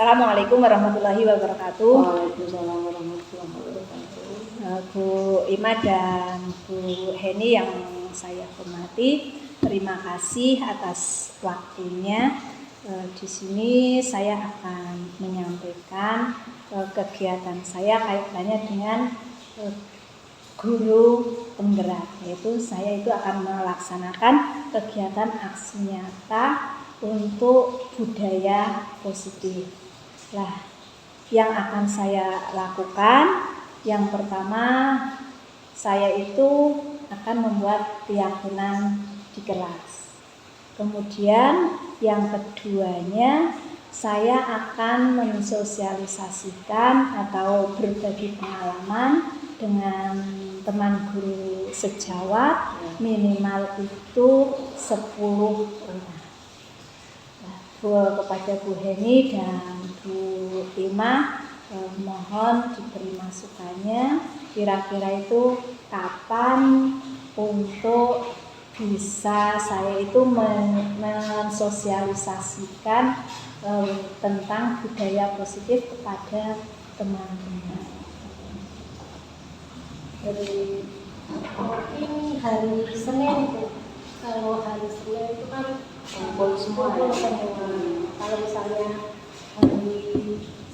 Assalamualaikum warahmatullahi wabarakatuh. Waalaikumsalam warahmatullahi wabarakatuh. Bu Ima dan Bu Heni yang saya hormati, terima kasih atas waktunya. Di sini saya akan menyampaikan kegiatan saya kaitannya dengan guru penggerak, yaitu saya itu akan melaksanakan kegiatan aksi nyata untuk budaya positif. Lah, yang akan saya lakukan, yang pertama saya itu akan membuat keyakinan di kelas. Kemudian yang keduanya saya akan mensosialisasikan atau berbagi pengalaman dengan teman guru sejawat, minimal itu 10 orang. Kepada Bu Heni dan Bu Ima, mohon diberi masukannya kira-kira itu kapan untuk bisa saya itu mensosialisasikan tentang budaya positif kepada teman-teman. Dari mungkin hari Senin itu, kalau hari Senin itu kan kumpul semua. Kalau misalnya hari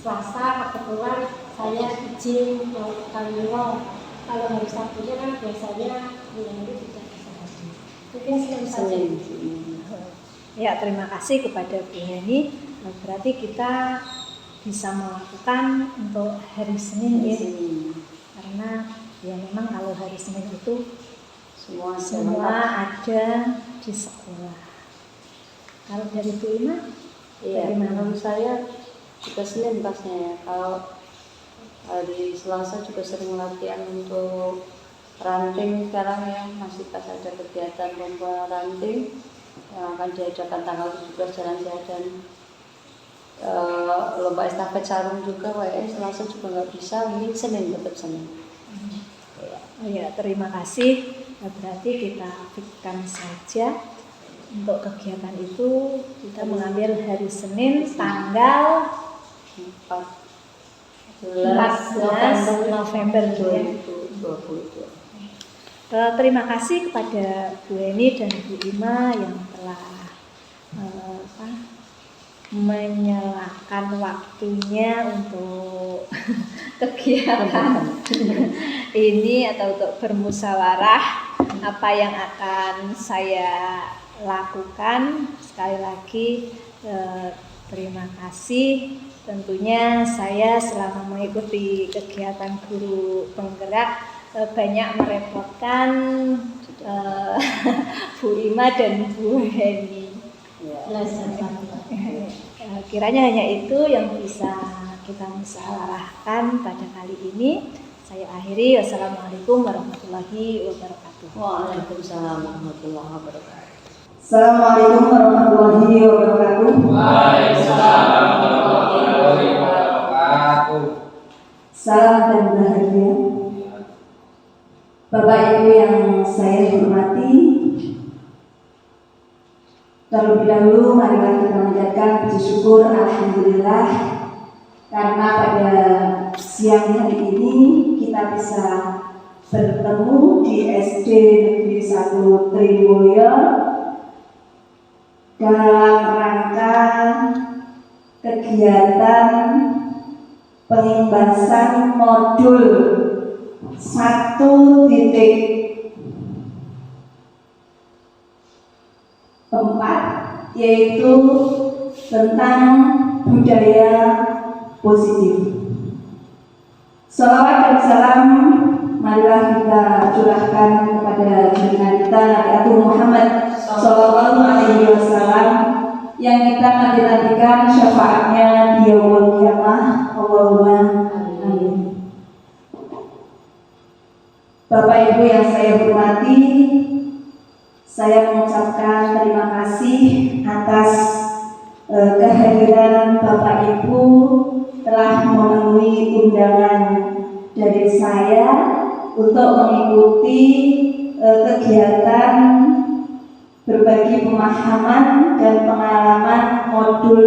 Selasa kebetulan saya izin mau ke Kaliro. Kalau hari Sabtunya kan biasanya bulan itu tidak bisa hadir. Mungkin Senin. Ya, terima kasih kepada Bu Heni. Berarti kita bisa melakukan untuk hari Senin ya. Karena ya memang kalau hari Senin itu semua ada di sekolah. Kalau dari Bu Ima, iya, menurut saya juga Senin pasnya ya. Kalau hari Selasa juga sering latihan untuk ranting sekarang ya, masih pas ada kegiatan lomba ranting yang akan diadakan tanggal 17 Jalan Sehat dan lomba estafet sarung juga. Selasa juga nggak bisa, ini Senin, tetap Senin. Ya, terima kasih. Berarti kita fikirkan saja untuk kegiatan itu kita mengambil hari Senin tanggal 14 November 2022. Terima kasih kepada Bu Heni dan Bu Ima yang telah menyerahkan waktunya untuk kegiatan ini atau untuk bermusyawarah apa yang akan saya lakukan. Sekali lagi terima kasih. Tentunya saya selama mengikuti kegiatan guru penggerak banyak merepotkan Bu Ima dan Bu Heni. Kiranya hanya itu yang bisa kita musyawarahkan pada kali ini. Saya akhiri. Wassalamualaikum warahmatullahi wabarakatuh. Waalaikumsalam warahmatullahi wabarakatuh. Assalamualaikum warahmatullahi wabarakatuh. Waalaikumsalam warahmatullahi wabarakatuh. Salam dan bahagia. Bapak Ibu yang saya hormati, terlebih dahulu marilah kita menjadikan puji syukur alhamdulillah karena pada siang hari ini kita bisa bertemu di SD Negeri 1 Triwoyo dalam rangka kegiatan pengimbasan modul 1.4 yaitu tentang budaya positif. Salawat dan salam marilah kita curahkan kepada junjungan kita Nabi Muhammad Sallallahu Alaihi Wasallam yang kita nanti-nantikan syafaatnya di yaumul qiyamah. Allahumma amin. Bapak Ibu yang saya hormati, saya mengucapkan terima kasih atas kehadiran Bapak Ibu telah memenuhi undangan dari saya untuk mengikuti kegiatan berbagi pemahaman dan pengalaman modul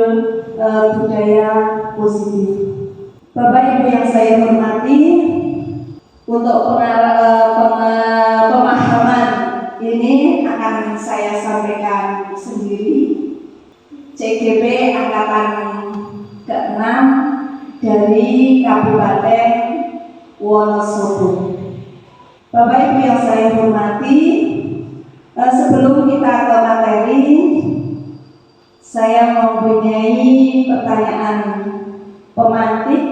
budaya positif. Bapak Ibu yang saya hormati, untuk pemahaman ini akan saya sampaikan sendiri. CGP Angkatan ke-6 dari Kabupaten Wonosobo. Bapak Ibu yang saya hormati, sebelum kita ke materi, saya mempunyai pertanyaan pemantik.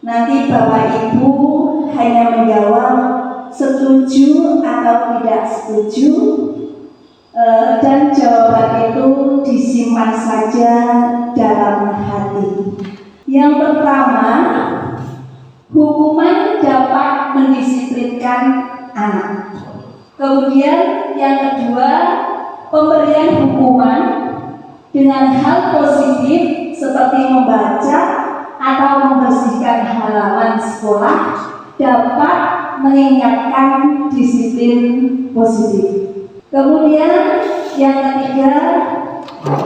Nanti Bapak Ibu hanya menjawab setuju atau tidak setuju, dan jawaban itu disimpan saja dalam hati. Yang pertama, hukuman dapat mendisiplinkan anak. Kemudian yang kedua, pemberian hukuman dengan hal positif seperti membaca atau membersihkan halaman sekolah dapat meningkatkan disiplin positif. Kemudian yang ketiga,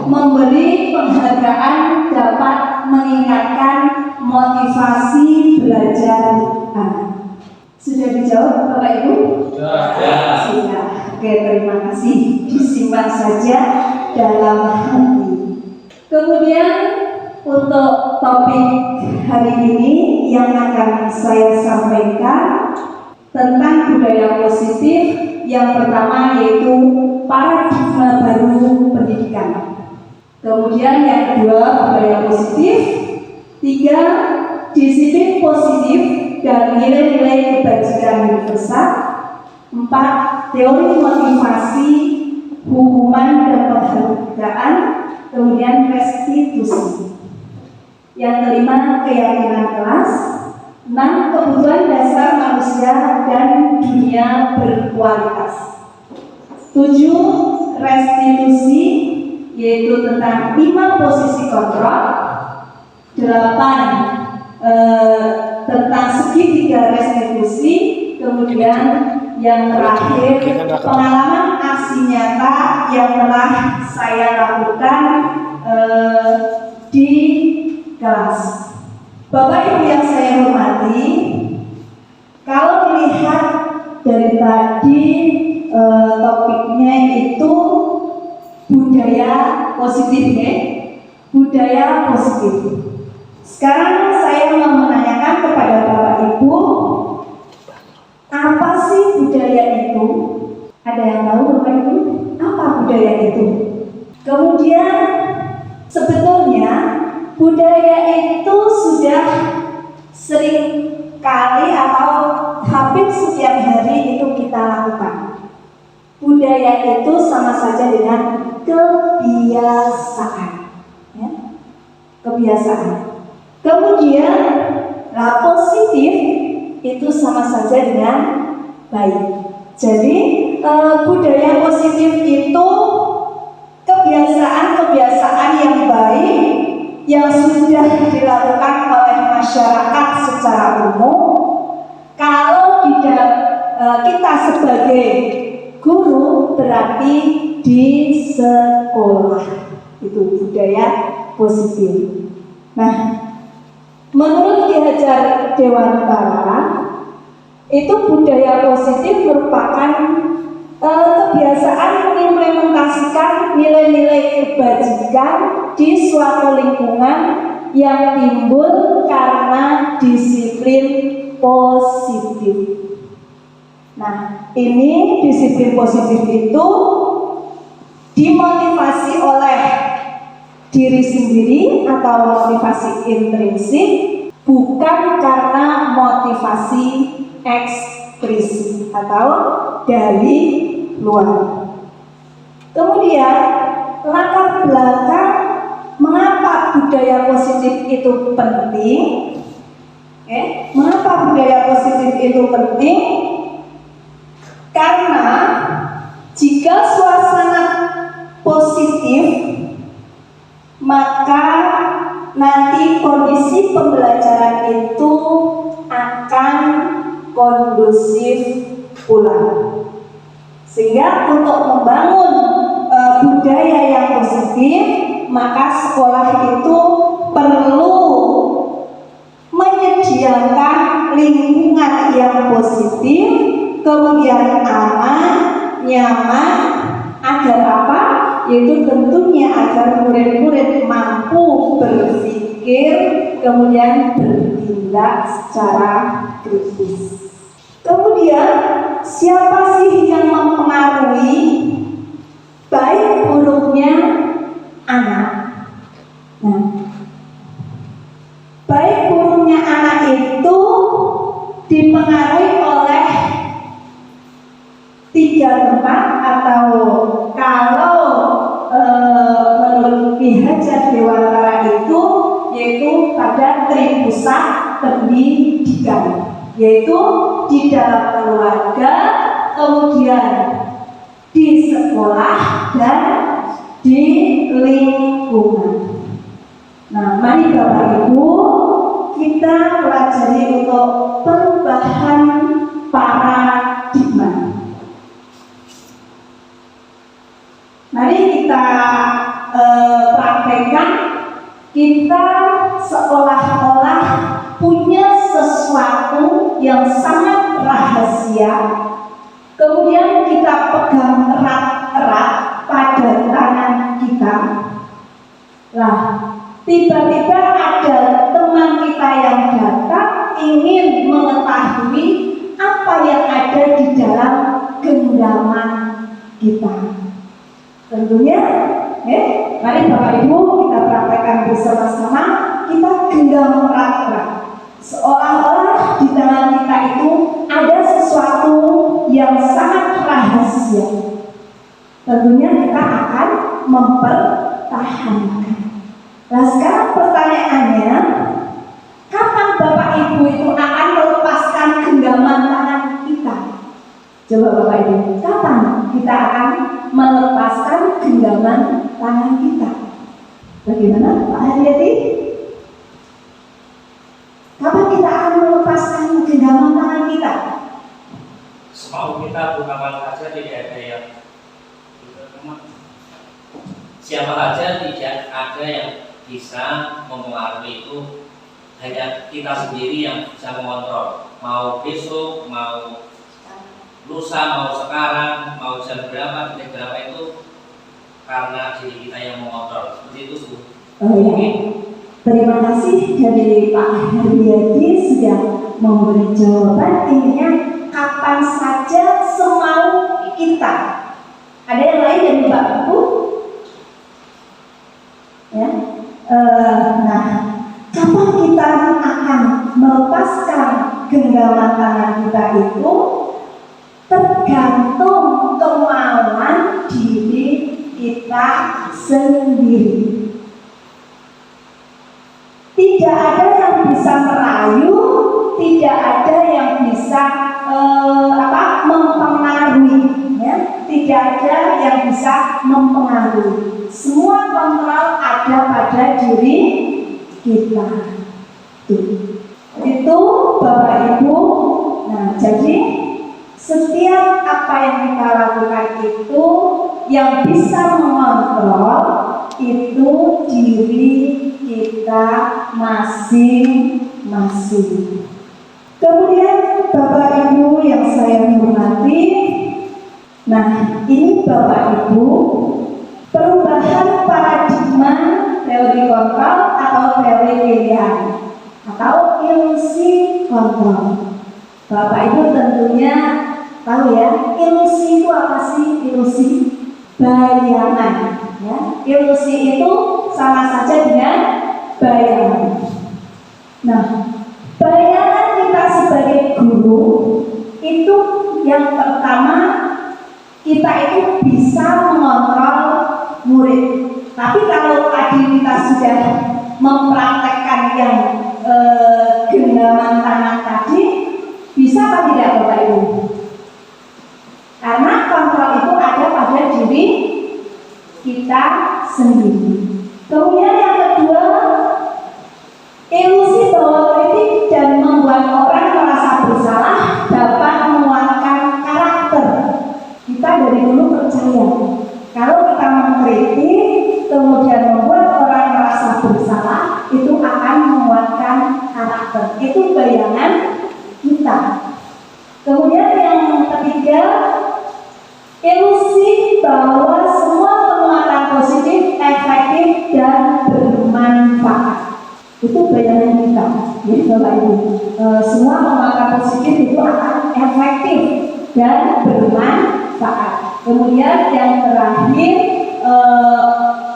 memberi penghargaan dapat meningkatkan motivasi belajar anak. Sudah dijawab Bapak Ibu? Sudah. Oke, terima kasih. Disimpan saja dalam hati. Kemudian untuk topik hari ini yang akan saya sampaikan tentang budaya positif, yang pertama yaitu paradigma baru pendidikan. Kemudian yang kedua, budaya positif. 3, disiplin positif dan nilai-nilai kebajikan universal. 4, teori motivasi, hukuman dan penghargaan. Kemudian restitusi. Yang kelima, keyakinan kelas. 6, kebutuhan dasar manusia dan dunia berkualitas. 7, restitusi, yaitu tentang 5 posisi kontrol. 8, tentang segitiga restitusi. Kemudian yang terakhir, pengalaman aksi nyata yang telah saya lakukan di kelas. Bapak Ibu yang saya hormati, kalau dilihat dari tadi topiknya itu budaya positif, ya? Budaya positif. Sekarang saya mau menanyakan kepada Bapak Ibu, apa sih budaya itu? Ada yang tahu Bapak Ibu? Apa budaya itu? Kemudian sebetulnya budaya itu sudah sering kali atau hampir setiap hari itu kita lakukan. Budaya itu sama saja dengan kebiasaan, ya? Kebiasaan. Kemudian positif itu sama saja dengan baik. Jadi budaya positif itu kebiasaan-kebiasaan yang baik yang sudah dilakukan oleh masyarakat secara umum. Kalau kita sebagai guru berarti di sekolah, itu budaya positif. Nah, menurut Ki Hajar Dewantara, itu budaya positif merupakan kebiasaan mengimplementasikan nilai-nilai kebajikan di suatu lingkungan yang timbul karena disiplin positif. Nah, ini disiplin positif itu dimotivasi oleh diri sendiri atau motivasi intrinsik, bukan karena motivasi eksplisit atau dari luar. Kemudian latar belakang mengapa budaya positif itu penting? Mengapa budaya positif itu penting? Karena jika suasana positif, maka nanti kondisi pembelajaran itu akan kondusif pula. Sehingga untuk membangun budaya yang positif, maka sekolah itu perlu menyediakan lingkungan yang positif, kemudian aman, nyaman, agar apa? Yaitu tentunya agar murid-murid mampu berpikir, kemudian bertindak secara kritis. Kemudian siapa sih yang mempengaruhi baik buruknya anak? Nah, baik buruknya anak itu dipengaruhi oleh 3 tempat, atau kalau menurut Ki Hajar Dewantara itu yaitu pada tripusat pendidikan, yaitu di dalam keluarga, kemudian di sekolah, dan di lingkungan. Nah, mari Bapak Ibu kita pelajari untuk perubahan paradigma. Mari kita praktekkan. Kita seolah-olah punya sesuatu yang sangat rahasia, kemudian kita pegang erat-erat pada tangan kita. Lah, tiba-tiba ada teman kita yang datang ingin mengetahui apa yang ada di dalam genggaman kita. Tentunya, mari Bapak Ibu kita praktekkan bersama-sama. Kita genggam erat-erat, seolah-olah di tangan kita itu ada sesuatu yang sangat rahasia. Tentunya kita akan mempertahankan. Nah, sekarang pertanyaannya, kapan Bapak Ibu itu akan melepaskan genggaman tangan kita? Coba Bapak Ibu, kapan kita akan melepaskan genggaman tangan kita? Bagaimana Pak Haryati? Kapan kita akan melepaskan genggaman tangan kita? Semau kita bukan saja, tidak ada yang siapa saja tidak ada yang bisa mempengaruhi itu, hanya kita sendiri yang bisa mengontrol. Mau besok, mau lusa, mau sekarang, mau jam berapa, detik berapa itu karena diri kita yang mengontrol. Seperti itu Bu. Oh iya. Terima kasih dari Pak Haryati sudah memberi jawaban. Intinya kapan saja semau kita. Ada yang lain dari Mbak Ibu? Ya. Nah, kapan kita akan melepaskan genggaman tangan kita itu tergantung kemauan diri kita sendiri. Tidak ada yang bisa merayu, tidak ada yang bisa mempengaruhi, ya. Tidak ada yang bisa mempengaruhi. Semua kontrol ada pada diri kita. Itu Bapak Ibu. Nah, jadi setiap apa yang kita lakukan itu yang bisa mengontrol itu diri kita masing-masing. Kemudian Bapak Ibu yang saya hormati, nah ini Bapak Ibu, perubahan paradigma teori kontrol atau teori pilihan atau ilusi kontrol. Bapak Ibu tentunya tahu ya, ilusi itu apa sih? Ilusi bayangan, ya. Ilusi itu sama saja dengan bayangan. Nah, bayangan kita sebagai guru itu yang pertama, kita itu bisa mengontrol murid. Tapi kalau tadi kita sudah mempraktekkan yang genggaman tangan tadi, bisa atau tidak Bapak Ibu? Karena kontrol itu ada pada diri kita sendiri. Kemudian yang kedua, ilusi bahwa kritik dan membuat orang merasa bersalah dapat menguatkan karakter. Kita dari dulu percaya kalau kita itu bayangan kita. Kemudian yang ketiga, ilusi bahwa semua penguatan positif, efektif, dan bermanfaat. Itu bayangan kita, ya Bapak Ibu. Semua penguatan positif itu akan efektif dan bermanfaat. Kemudian yang terakhir,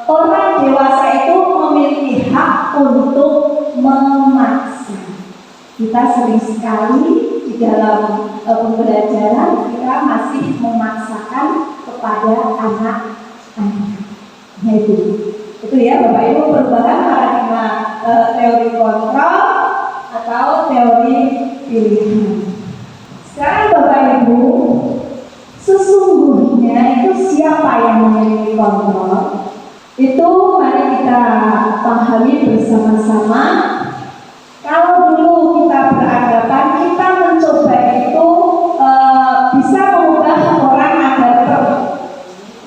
orang dewasa itu memiliki hak untuk memaksa. Kita sering sekali di dalam pembelajaran kita masih memaksakan kepada anak-anak. Nah itu ya Bapak Ibu, perubahan paradigma teori kontrol atau teori pilihan. Sekarang Bapak Ibu, sesungguhnya itu siapa yang memiliki kontrol? Itu mari kita pahami bersama-sama. Kalau dulu kita beranggapan kita mencoba itu bisa mengubah orang agar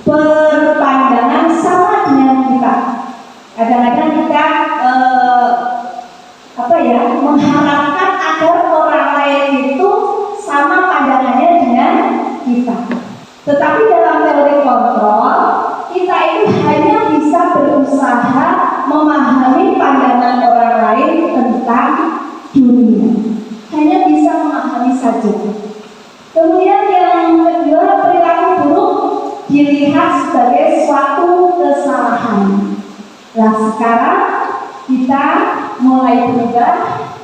berpandangan sama dengan kita. Kadang-kadang kita mengharapkan agar orang lain itu sama pandangannya dengan kita. Tetapi dalam teori kontrol, kita itu hanya bisa berusaha memahami pandangan orang lain tentang dunia. Hanya bisa memahami saja. Kemudian yang kedua, perilaku buruk dilihat sebagai suatu kesalahan. Nah sekarang kita mulai berubah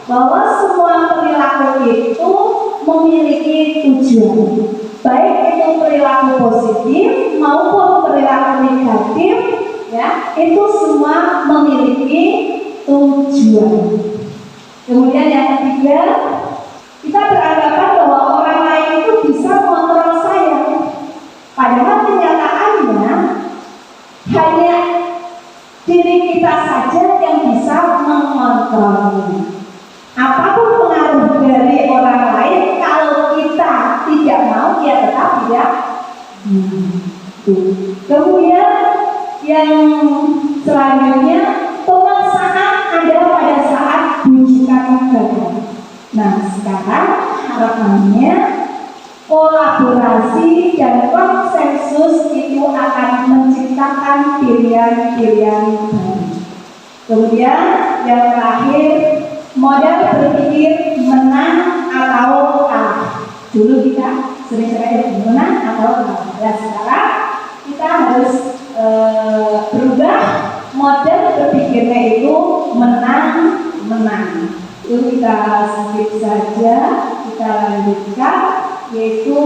bahwa semua perilaku itu memiliki tujuan. Baik itu perilaku positif maupun perilaku negatif, ya, itu semua memiliki tujuan. Kemudian yang ketiga, kita beranggapan bahwa orang lain itu bisa mengontrol saya. Padahal kenyataannya hanya diri kita saja yang bisa mengontrolnya. Apapun pengaruh dari orang lain, kalau kita tidak mau, ya tetap tidak. Kemudian yang selanjutnya, pemaksaan ada pada saat bujukan gagal. Nah sekarang harapannya kolaborasi dan konsensus itu akan menciptakan pilihan-pilihan baru. Kemudian yang terakhir, modal berpikir menang atau kalah. Dulu kita sering-sering menang atau kalah. Ya sekarang kita harus berubah model berpikirnya itu menang. Itu kita skip saja, kita lanjutkan, yaitu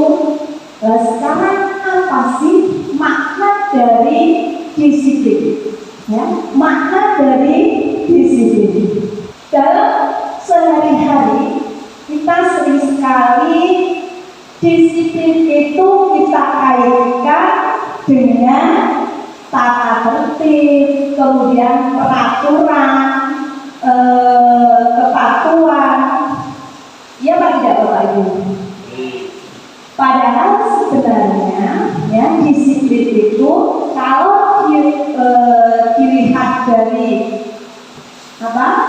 sekarang apa sih makna dari disiplin? Ya, makna dari disiplin. Dalam sehari-hari kita sering sekali disiplin itu kita kaitkan dengan tata tertib, kemudian peraturan, kepatuhan. Ya Pak tidak Bapak Ibu? Padahal sebenarnya ya disiplin itu kalau dilihat dari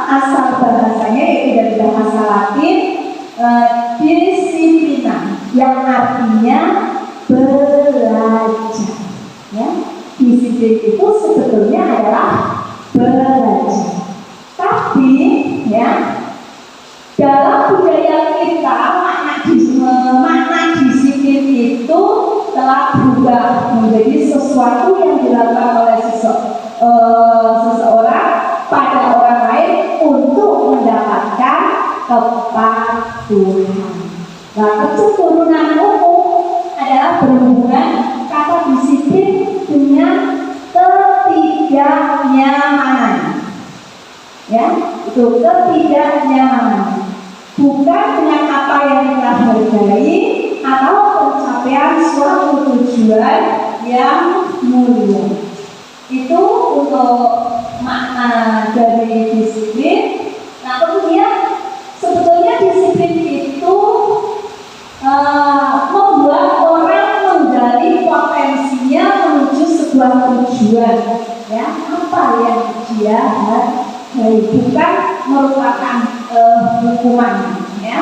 asal bahasanya, yaitu dari bahasa Latin disiplina, yang artinya belajar. Ya, disiplin itu sebetulnya adalah belajar. Tapi ya dalam budaya kita makna disiplin itu telah berubah menjadi sesuatu yang dilakukan oleh seseorang pada orang lain untuk mendapatkan kepatuhan. Nah, keturunan umum adalah berhubungan kata disiplin dengan ketidaknyamanan. Ya, itu ketidaknyamanan. Bukan dengan apa yang kita hargai atau pencapaian suatu tujuan yang mulia. Itu untuk makna dari disiplin. Nah kemudian sebetulnya disiplin itu membuat orang menggali potensinya menuju sebuah tujuan. Ya, apa yang dia hargai, bukan merupakan hukuman, ya.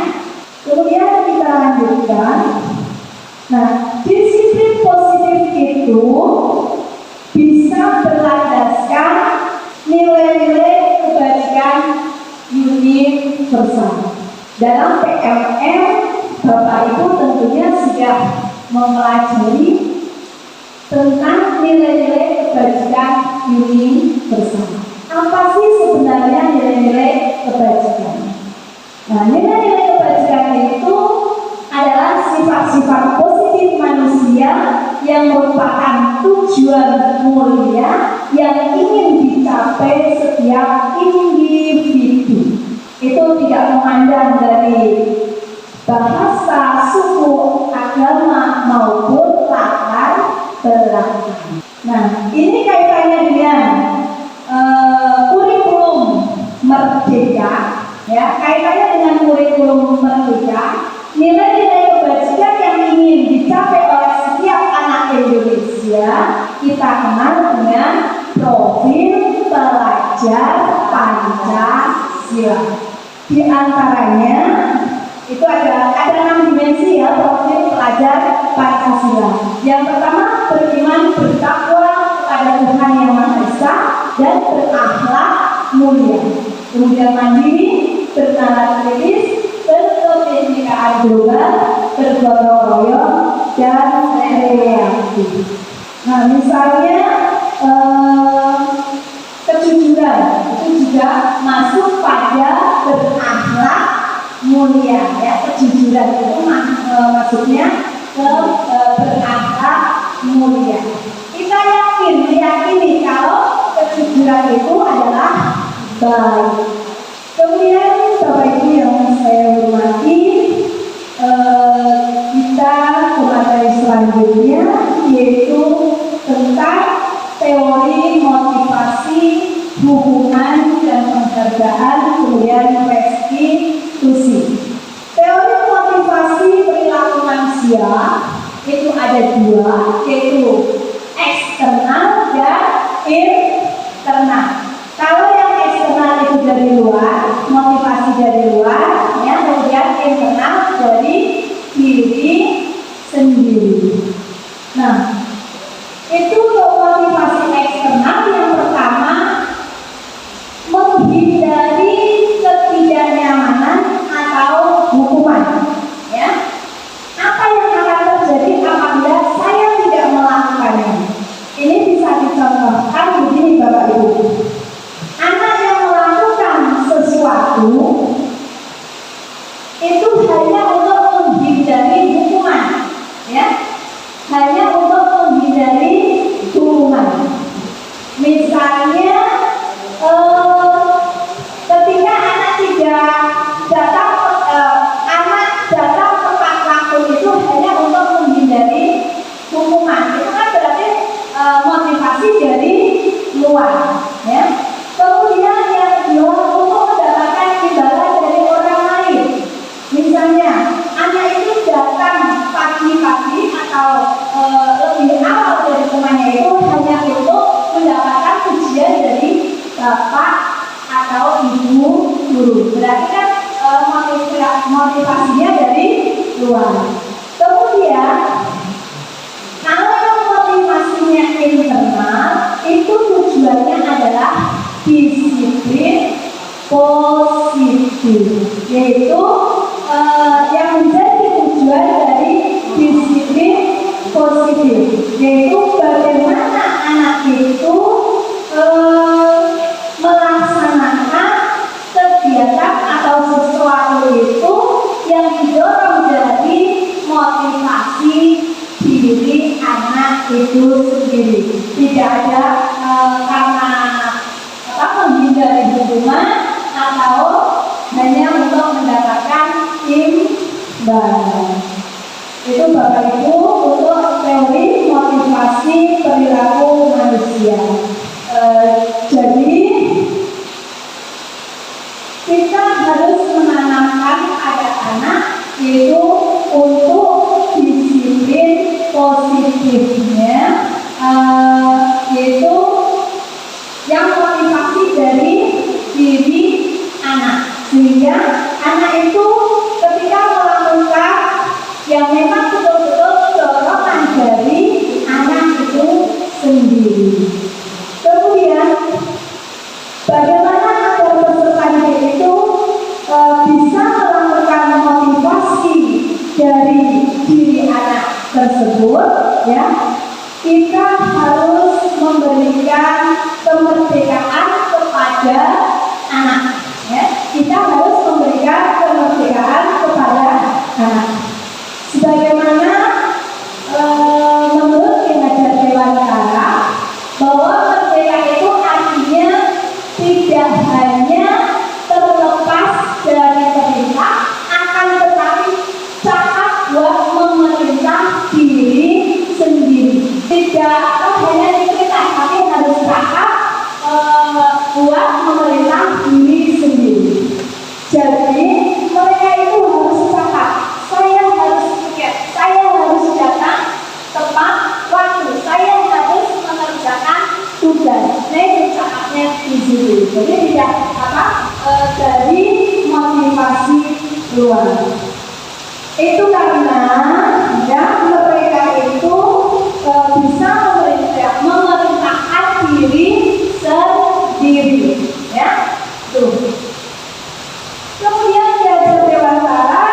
Kemudian kita lanjutkan. Nah, disiplin positif itu bisa berlandaskan nilai-nilai kebajikan universal. Dalam PLM, Bapak Ibu tentunya sudah mempelajari tentang nilai-nilai kebajikan universal. Apa sih sebenarnya nilai-nilai kebajikan? Nah, nilai-nilai kebajikan itu adalah sifat-sifat positif manusia yang merupakan tujuan mulia yang ingin dicapai setiap individu. Itu tidak memandang dari bahasa, suku, agama maupun latar belakang. Nah, ini kaitannya dengan kurikulum merdeka. Ya, kaitannya dengan kurikulum merdeka, nilai-nilai kebajikan yang ingin dicapai oleh setiap anak Indonesia kita kenal dengan profil pelajar Pancasila. Di antaranya itu ada 6 dimensi ya profil pelajar Pancasila. Yang pertama, beriman bertakwa kepada Tuhan Yang Maha Esa dan berakhlak mulia. Kemudian mandiri, bernalar kritis, berkebinekaan global, bergotong royong, dan kreatif. Nah, misalnya kejujuran itu juga masuk pada berakhlak mulia. Ya, kejujuran itu maksudnya ke berakhlak mulia. Kita meyakini kalau kejujuran itu adalah baik. Kemudian Bapak Ibu yang saya hormati, kita ke materi selanjutnya yaitu tentang teori motivasi, hubungan dan penghargaan, kemudian restitusi. Teori motivasi perilaku manusia itu ada 2, yaitu eksternal dan internal. Kalau yang eksternal itu dari luar, motivasi dari luar, ya, kemudian internal dari diri sendiri. Nah, itu untuk motivasi eksternal yang pertama, menghindari ketidaknyamanan atau hukuman. Ya, apa yang akan terjadi apabila saya tidak melakukannya? Ini bisa dicontohkan begini Bapak Ibu. Anak yang melakukan sesuatu itu hanya untuk menghindari hukuman, ya, hanya untuk menghindari hukuman. Misalnya, ketika anak tidak datang, anak datang tepat waktu itu hanya untuk menghindari hukuman. Itu kan berarti motivasi dari luar, ya. Kemudian yang kedua, untuk mendapatkan imbalan dari orang lain. Misalnya, anak itu datang pagi-pagi atau lebih awal dari temannya itu hanya untuk mendapatkan pujian dari bapak atau ibu guru. Berarti kan motivasinya dari luar. Kemudian, kalau motivasinya internal, itu tujuannya adalah disiplin positif, yaitu yang menjadi tujuan dari disiplin positif, yaitu bagaimana anak itu melaksanakan kegiatan atau sesuatu itu yang didorong dari motivasi diri anak itu sendiri. Tidak ada karena menghindari hukuman atau hanya untuk mendapatkan imbalan. Itu Bapak Ibu untuk teori motivasi perilaku manusia. Jadi kita harus menanamkan pada anak itu untuk disiplin positifnya, yaitu sendiri. Kemudian bagaimana agar peserta didik itu bisa melakukan motivasi dari diri anak tersebut, ya, kita harus memberikan kemerdekaan kepada anak, ya. Kita harus memberikan kemerdekaan kepada anak. Sebagaimana menurut Kinerja Dewantara bahwa merdeka itu artinya tidak hanya terlepas dari perintah, akan tetapi cakap buat memerintah diri sendiri. Tidak hanya diperintah, tapi harus cakap buat memerintah diri sendiri. Jadi mereka itu harus cakap, saya harus tiket, saya harus datang tepat waktu, saya harus mengerjakan tugas. Nah itu cakapnya di sini. Jadi tidak dari motivasi luar. Itu karena ya mereka itu bisa memerintahkan diri sendiri, ya. Tuh. Kemudian Kinerja Dewantara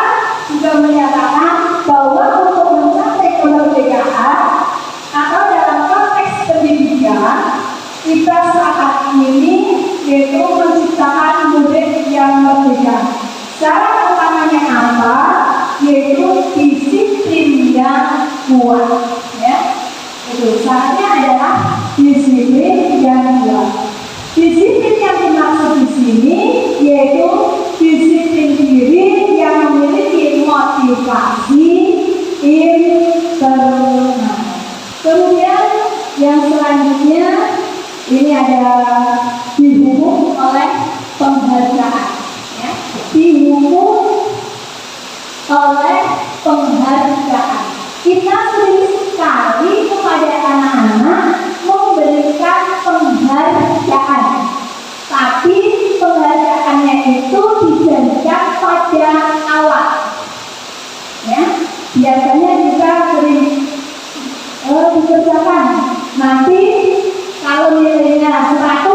juga menyatakan bahwa untuk mencapai kemerdekaan atau dalam konteks pendidikan kita saat ini yaitu menciptakan murid yang merdeka. Syarat utamanya apa? Yaitu disiplin yang kuat, ya. Itu syaratnya adalah disiplin yang kuat. Disiplin yang dimaksud di sini yaitu disiplin diri yang memiliki motivasi internal. Kemudian yang selanjutnya ini ada dihukum oleh penghargaan, ya. Dihukum oleh penghargaan. Kita sering sekali kepada anak-anak memberikan penghargaan, tapi penghargaannya itu dijanjikan pada awal, ya. Biasanya kita sering dikerjakan, nanti kalau nilainya 100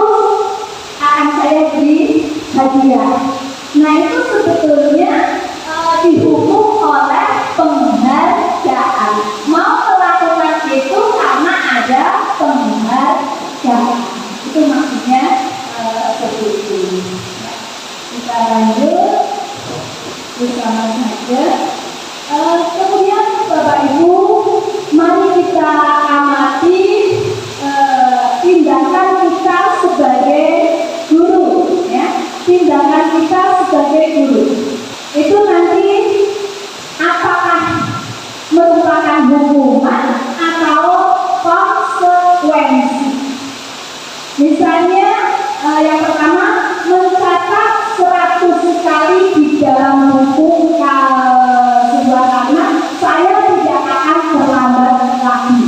akan saya beri hadiah. Nah itu sebetulnya dihukum oleh penghargaan. Mau melakukan itu karena ada penghargaan. Itu maksudnya seperti itu. Kita lanjut bersama saja. Kemudian Bapak Ibu, mari kita amati tindakan kita sebagai guru, ya. Tindakan kita sebagai guru itu nanti apakah merupakan hukuman atau konsekuensi. Misalnya yang pertama mencatat 100 kali di dalam buku sebuah kalimat, saya tidak akan terlambat lagi,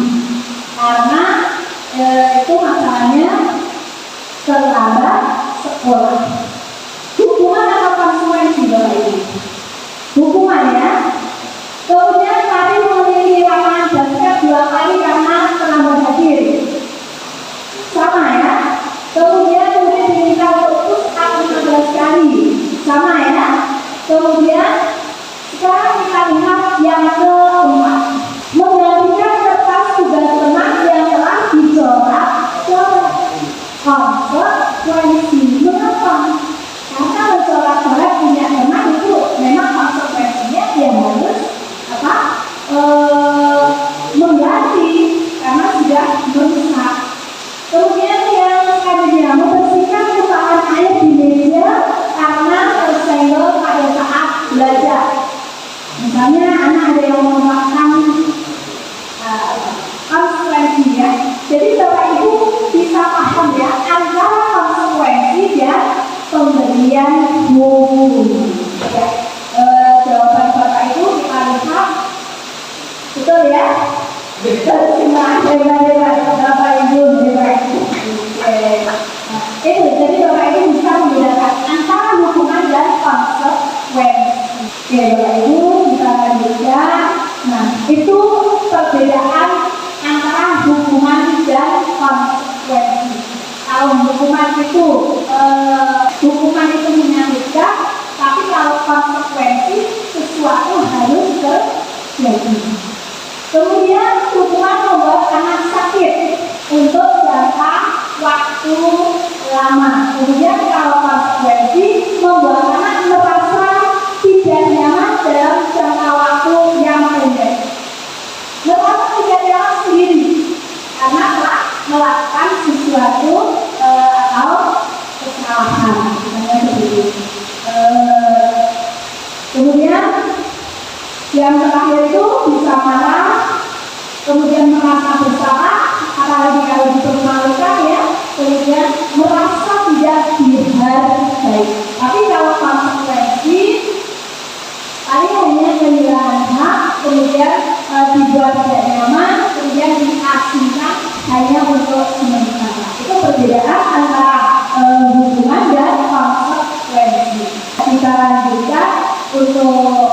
karena itu masalahnya terlambat sekolah. Hukuman atau konsekuensi Bapak Ibu? Hukuman, ya. Kemudian tadi memiliki lapangan basket 2 kali karena terlambat hadir, sama, ya. Kemudian diminta untuk push up 15 kali, sama, ya. Kemudian sekarang kita lihat yang keempat, menggantikan kertas tugas tenang yang telah dicoret ke konsekuensi. Mengapa? Karena mencoret-coret punya tenang itu memang konsekuensinya dia harus mengganti karena sudah merusak. Kemudian yang selanjutnya membersihkan tumpahan air di meja karena tersenggol pada saat belajar. Misalnya anak ada yang merupakan konsekuensinya. Jadi Bapak Ibu bisa paham, ya, antara konsekuensi dan lama. Kemudian kalau konsekuensi membuat anak merasa tidak nyaman dalam jangka waktu yang pendek. Merasa tidak nyaman sendiri karena telah melakukan sesuatu atau kesalahan, misalnya seperti itu. Kemudian yang terakhir itu bisa marah, kemudian merasa bersalah, apalagi kalau dipermalukan ya, kemudian merasa tidak dihargai. Tapi kalau konsekuensi paling hanya kehilangan hak, kemudian dibuat tidak nyaman, kemudian diasingkan hanya untuk sementara. Itu perbedaan antara hubungan dan konsekuensi. Kita lanjutkan untuk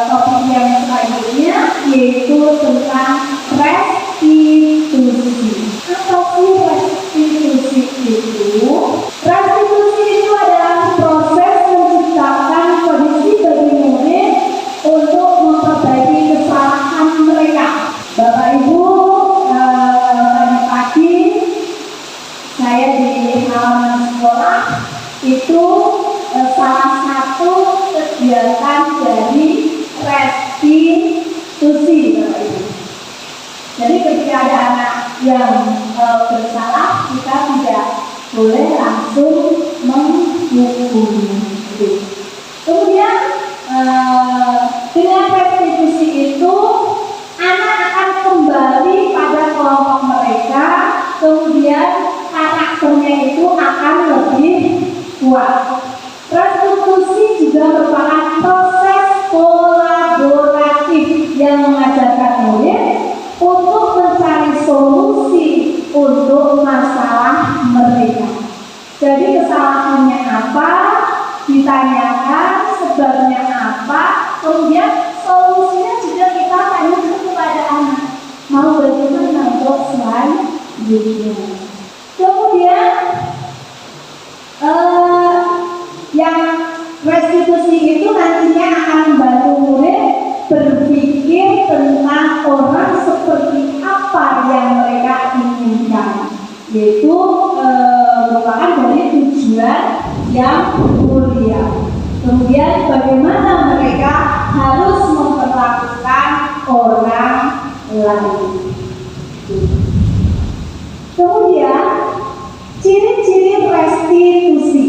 topik yang selanjutnya, yaitu tentang restitusi. Apa sih restitusi itu? Restitusi itu adalah proses menciptakan kondisi bagi murid untuk memperbaiki kesalahan mereka. Bapak Ibu, tadi pagi saya di halaman sekolah itu salah satu kegiatan dari restitusi, Bapak Ibu. Jadi ketika ada anak yang bersalah, kita tidak boleh langsung menghukumnya. Kemudian dengan restitusi itu anak akan kembali pada kelompok mereka, kemudian karakternya itu akan lebih kuat. Restitusi juga merupakan proses kolaboratif yang mengajarkan murid untuk mencari solusi untuk masalah mereka. Jadi kesalahannya apa, ditanyakan sebabnya apa, kemudian solusinya juga kita tanyakan kepada anak. Mau bagaimana untuk selanjutnya. Kemudian yang restitusi itu nantinya akan membantu murid berpikir tentang orang seperti apa yang mereka inginkan, yaitu merupakan dari tujuan yang mulia. Kemudian bagaimana mereka harus memperlakukan orang lain. Kemudian ciri-ciri restitusi.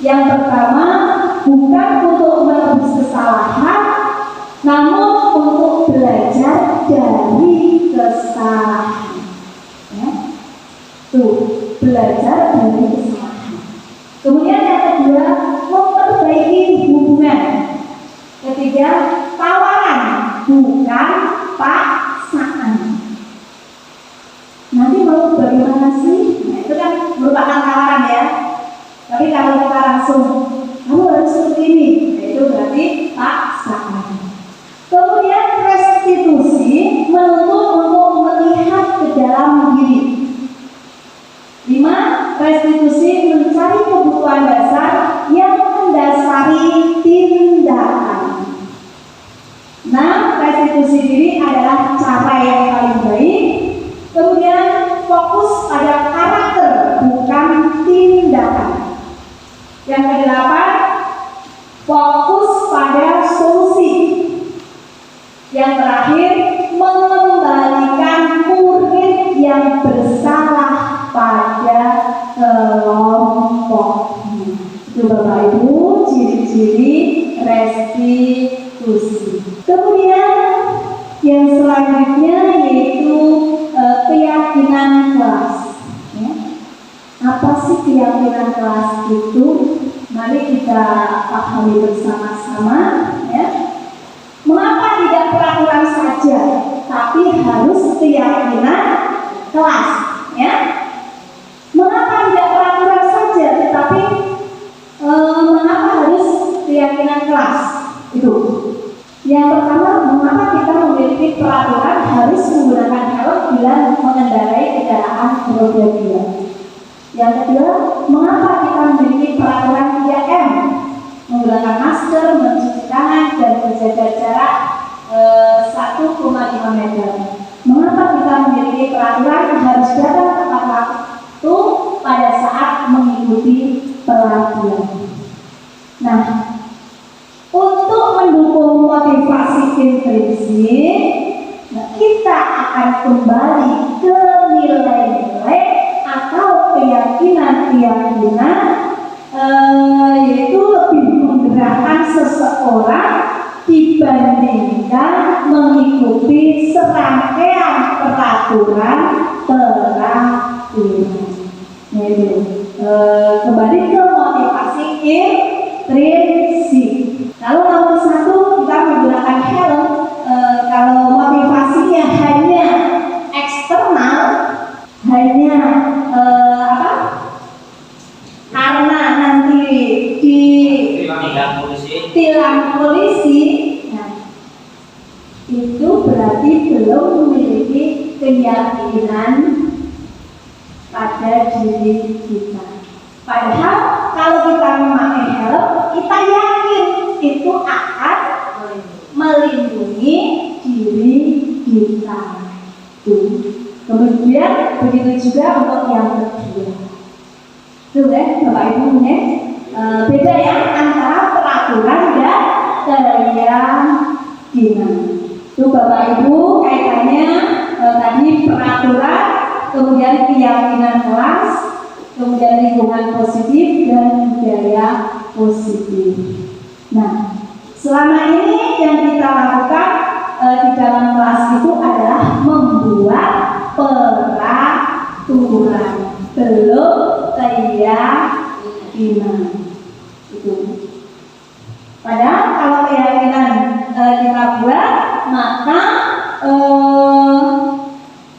Yang pertama, bukan untuk menebus kesalahan, namun untuk belajar dari kesalahan. Ya. Belajar dari kesalahan. Kemudian yang kedua, memperbaiki hubungan. Ketiga, tawaran, bukan paksaan. Nanti mau bagaimana sih? Nah, itu kan merupakan tawaran ya. Tapi kalau kita langsung, kamu harus seperti ini, itu berarti paksaan. Kemudian restitusi menuntut untuk melihat ke dalam diri. 5. Restitusi mencari kebutuhan dasar yang mendasari tindakan. 6. Restitusi diri adalah cara yang paling baik. Kemudian fokus pada karakter, bukan tindakan. Yang kedelapan, fokus pada solusi. Yang terakhir, mengembalikan murid yang bersalah pada kelompoknya. Itu Bapak Ibu ciri-ciri restitusi. Kemudian yang selanjutnya yaitu keyakinan kelas. Ya. Apa sih keyakinan kelas itu? Mari kita pahami bersama-sama. Ya. Mengapa tidak peraturan saja, tapi harus keyakinan kelas? Ya. Mengapa tidak peraturan saja, tetapi mengapa harus keyakinan kelas? Itu. Yang pertama, mengapa kita memiliki peraturan harus menggunakan helm bila mengendarai kendaraan roda 2? Yang kedua, mengapa kita memiliki peraturan 3M, menggunakan masker, mencuci tangan, dan menjaga jarak 1,5 meter? Mengapa kita memiliki peraturan harus datang tepat waktu pada saat belajar. Nah, untuk mendukung motivasi intrinsik, kita akan kembali ke nilai-nilai atau keyakinan-keyakinan, yaitu lebih menggerakkan seseorang dibandingkan mengikuti serangkaian peraturan yaitu kembali ke motivasi intrinsik. Kalau nomor 1 kita menggunakan helm. Kalau motivasinya hanya eksternal, hanya karena nanti ditilang polisi, nah, itu berarti belum memiliki keyakinan pada diri kita. Padahal kalau kita memakai helm, kita yakin itu akan melindungi diri kita. Kemudian begitu juga untuk yang kedua. Tuh ya, Bapak Ibu ya. Beda ya antara peraturan dan keyakinan. Tuh Bapak Ibu kaitannya tadi peraturan, kemudian keyakinan kelas, kemudian lingkungan positif dan budaya positif. Nah, selama ini yang kita lakukan di dalam kelas itu adalah membuat peraturan, belum keyakinan. Itu. Padahal kalau keyakinan kita buat, maka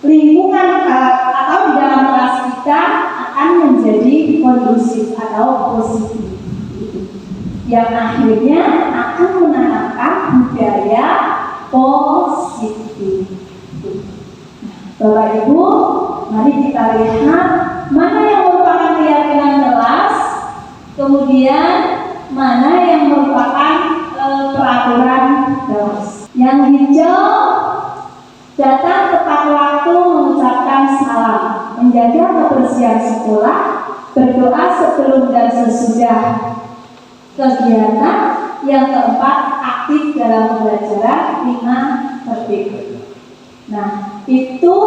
lingkungan atau di dalam kelas kita akan menjadi kondusif atau positif, yang akhirnya akan menanamkan budaya positif. Bapak Ibu, mari kita lihat mana yang merupakan keyakinan kelas, kemudian mana yang merupakan peraturan kelas. Yang hijau, datang tepat waktu mengucapkan salam, menjaga kebersihan sekolah, berdoa sebelum dan sesudah kegiatan. Yang keempat, aktif dalam pembelajaran, 5 tertib. Nah, itu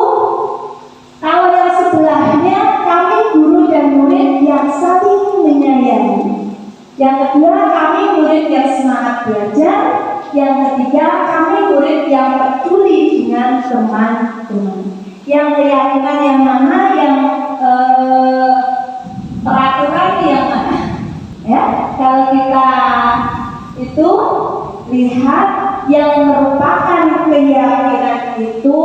kalau yang sebelahnya kami guru dan murid yang saling menyayangi. Yang kedua, kami murid yang semangat belajar. Yang ketiga, kami murid yang peduli dengan teman-teman. Yang keyakinan yang mana, yang peraturan yang mana? Ya, kalau kita itu lihat yang merupakan keyakinan itu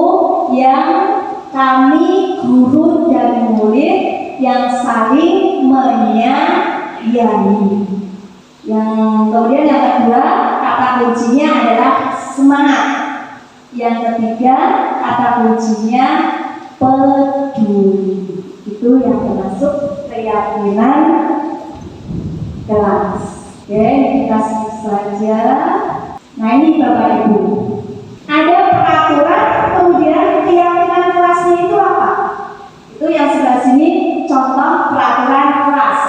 yang kami guru dan murid yang saling menyayangi. Yang kemudian yang kedua, kata kuncinya adalah semangat. Yang ketiga, kata kuncinya peduli. Itu yang termasuk keyakinan kelas. Oke, kita saja. Nah, ini Bapak Ibu. Ada peraturan, kemudian keyakinan kelasnya itu apa? Itu yang sebelah sini contoh peraturan kelas.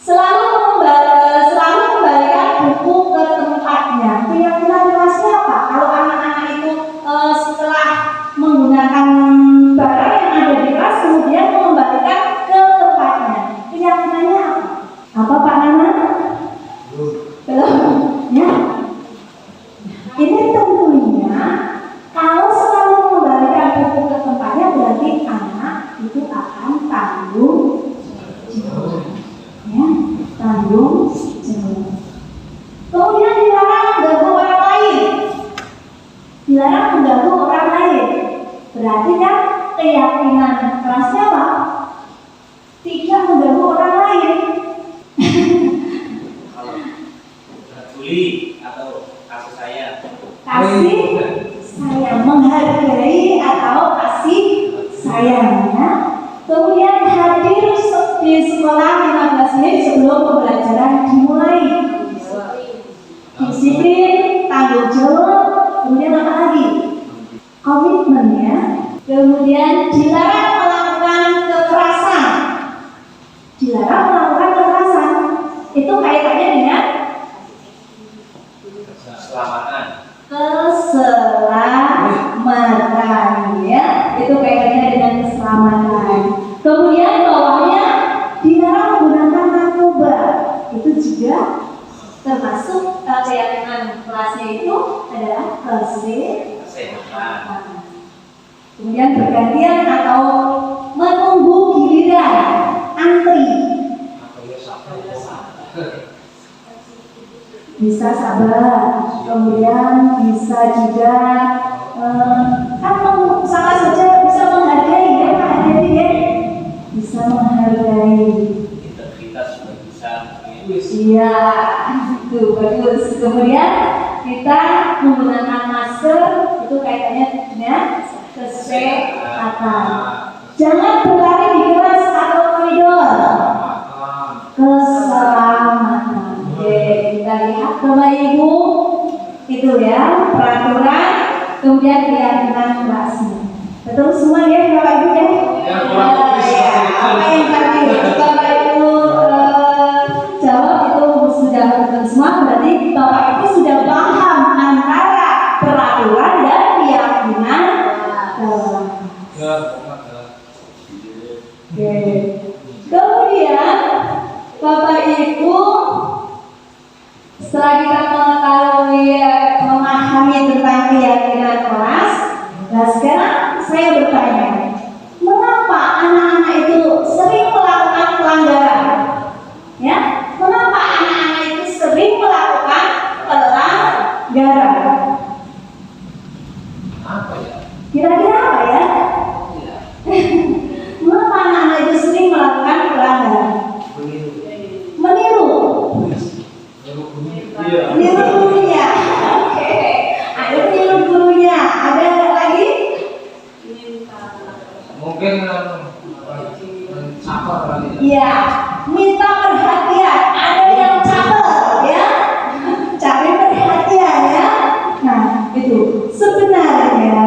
Selalu kembalikan buku ke tempatnya. Keyakinan kelasnya apa? Kalau anak-anak itu setelah menggunakan barang yang ada di kelas kemudian mengembalikan ke tempatnya, keyakinannya apa? Apa Pak Nana? Belum. Ya. Ini tentunya kalau selalu mengembalikan buku ke tempatnya berarti anak itu akan tanggung jawab. Ya, tanggung jawab. Kemudian dilarang mengganggu orang lain. Dilarang mengganggu orang lain. Berarti kan keyakinan kelasnya apa? Tidak mengganggu orang lain. Peduli atau kasih sayang. Kasih sayang, menghargai atau kasih sayangnya. Kemudian hadir di sekolah 15 menit sebelum pembelajaran dimulai. Disiplin, tanggung jawab, kemudian apa lagi? Komitmen ya. Kemudian dilarang melakukan kekerasan. Dilarang melakukan kekerasan. keselamatan. Keselamatan, ya, itu kaitannya dengan keselamatan. Kemudian bawahnya dilarang menggunakan narkoba, itu juga termasuk keyakinan kelasnya itu adalah Kesehatan. kemudian bergantian atau menunggu giliran, antri, bisa sabar, kemudian bisa juga kan sama saja bisa menghargai ya, menghargai ya, bisa menghargai. Integritas juga bisa. Iya, itu bagus. Kemudian kita menggunakan masker itu kaitannya dengan kesehatan. Jangan berlari di kelas atau koridor. Keselamatan. Oke, kita lihat Bapak Ibu itu ya peraturan, kemudian keyakinan kelasnya. Betul semua ya Bapak Ibu ya? Apa yang tadi Bapak Ibu jawab itu sudah betul semua, berarti Bapak Ibu sudah paham antara peraturan dan keyakinan kelas. Oke. Kemudian Bapak Ibu setelah kita mengetahui memahami tentang keyakinan kelas, nah sekarang saya bertanya, mengapa anak-anak itu sering melakukan pelanggaran? Ya, mengapa anak-anak itu sering melakukan pelanggaran? Apa ya? Kira-kira apa ya? Mengapa anak-anak itu sering melakukan pelanggaran? Meniru. Meniru gurunya. Oke. Ada meniru gurunya. Ada lagi? Mungkin caper kali ya. Iya. Minta perhatian. Ada yang caper ya. Cari perhatian ya. Nah, itu sebenarnya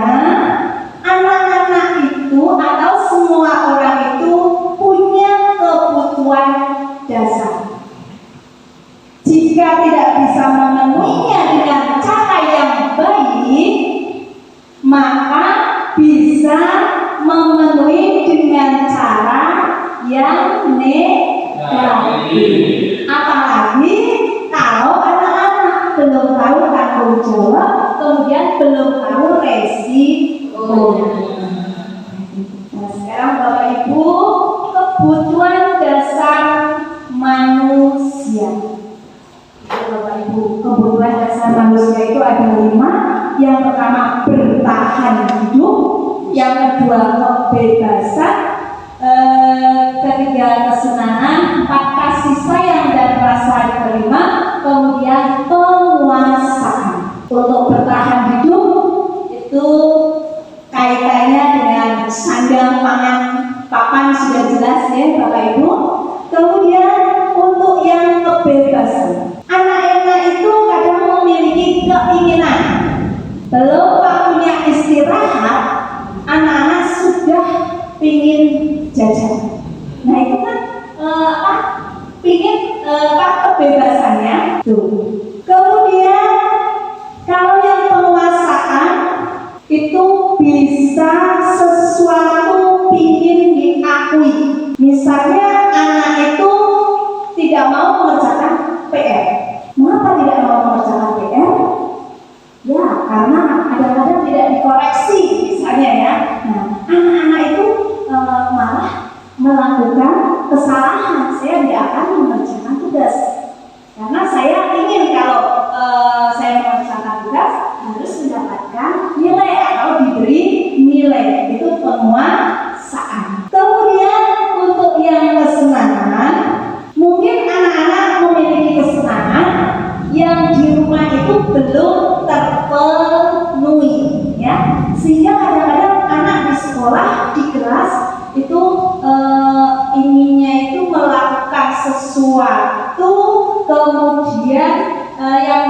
anak-anak itu atau semua orang itu punya kebutuhan dasar. Jika tidak bisa memenuhinya dengan cara yang baik, maka bisa memenuhi dengan cara yang negatif. Apalagi kalau anak-anak belum tahu tanggung jawab, kemudian belum tahu resiko. Nah, sekarang Bapak Ibu, kebutuhan dasar manusia. Bapak Ibu, kebutuhan dasar manusia itu ada 5. Yang pertama bertahan hidup, yang kedua kebebasan, ketiga kesenangan, 4 kasih sayang dan rasa diterima, kemudian penguasaan. Untuk bertahan hidup itu kaitannya dengan sandang, pangan, papan sudah jelas ya Bapak Ibu. Kemudian untuk yang kebebasan, anak-anak itu kadang memiliki keinginan, belum waktunya istirahat, anak-anak sudah ingin jajan. Nah itu kan ingin kebebasannya. Tuh. Kemudian kalau yang penguasaan itu bisa sesuatu ingin diakui. Misalnya anak itu tidak mau mengerjakan PR. Mengapa tidak mau mengerjakan PR? Ya, karena kadang-kadang tidak dikoreksi misalnya ya. Nah, anak-anak itu malah melakukan kesalahan. Saya tidak akan mengerjakan tugas. Karena saya ingin kalau saya mengerjakan tugas harus mendapatkan nilai atau diberi nilai. Itu penguasaan. Kemudian untuk yang kesenangan, mungkin anak-anak memiliki kesenangan yang di rumah itu belum terpenuhi, ya. Sehingga kadang-kadang anak di sekolah, di kelas itu inginnya itu melakukan sesuatu, kemudian yang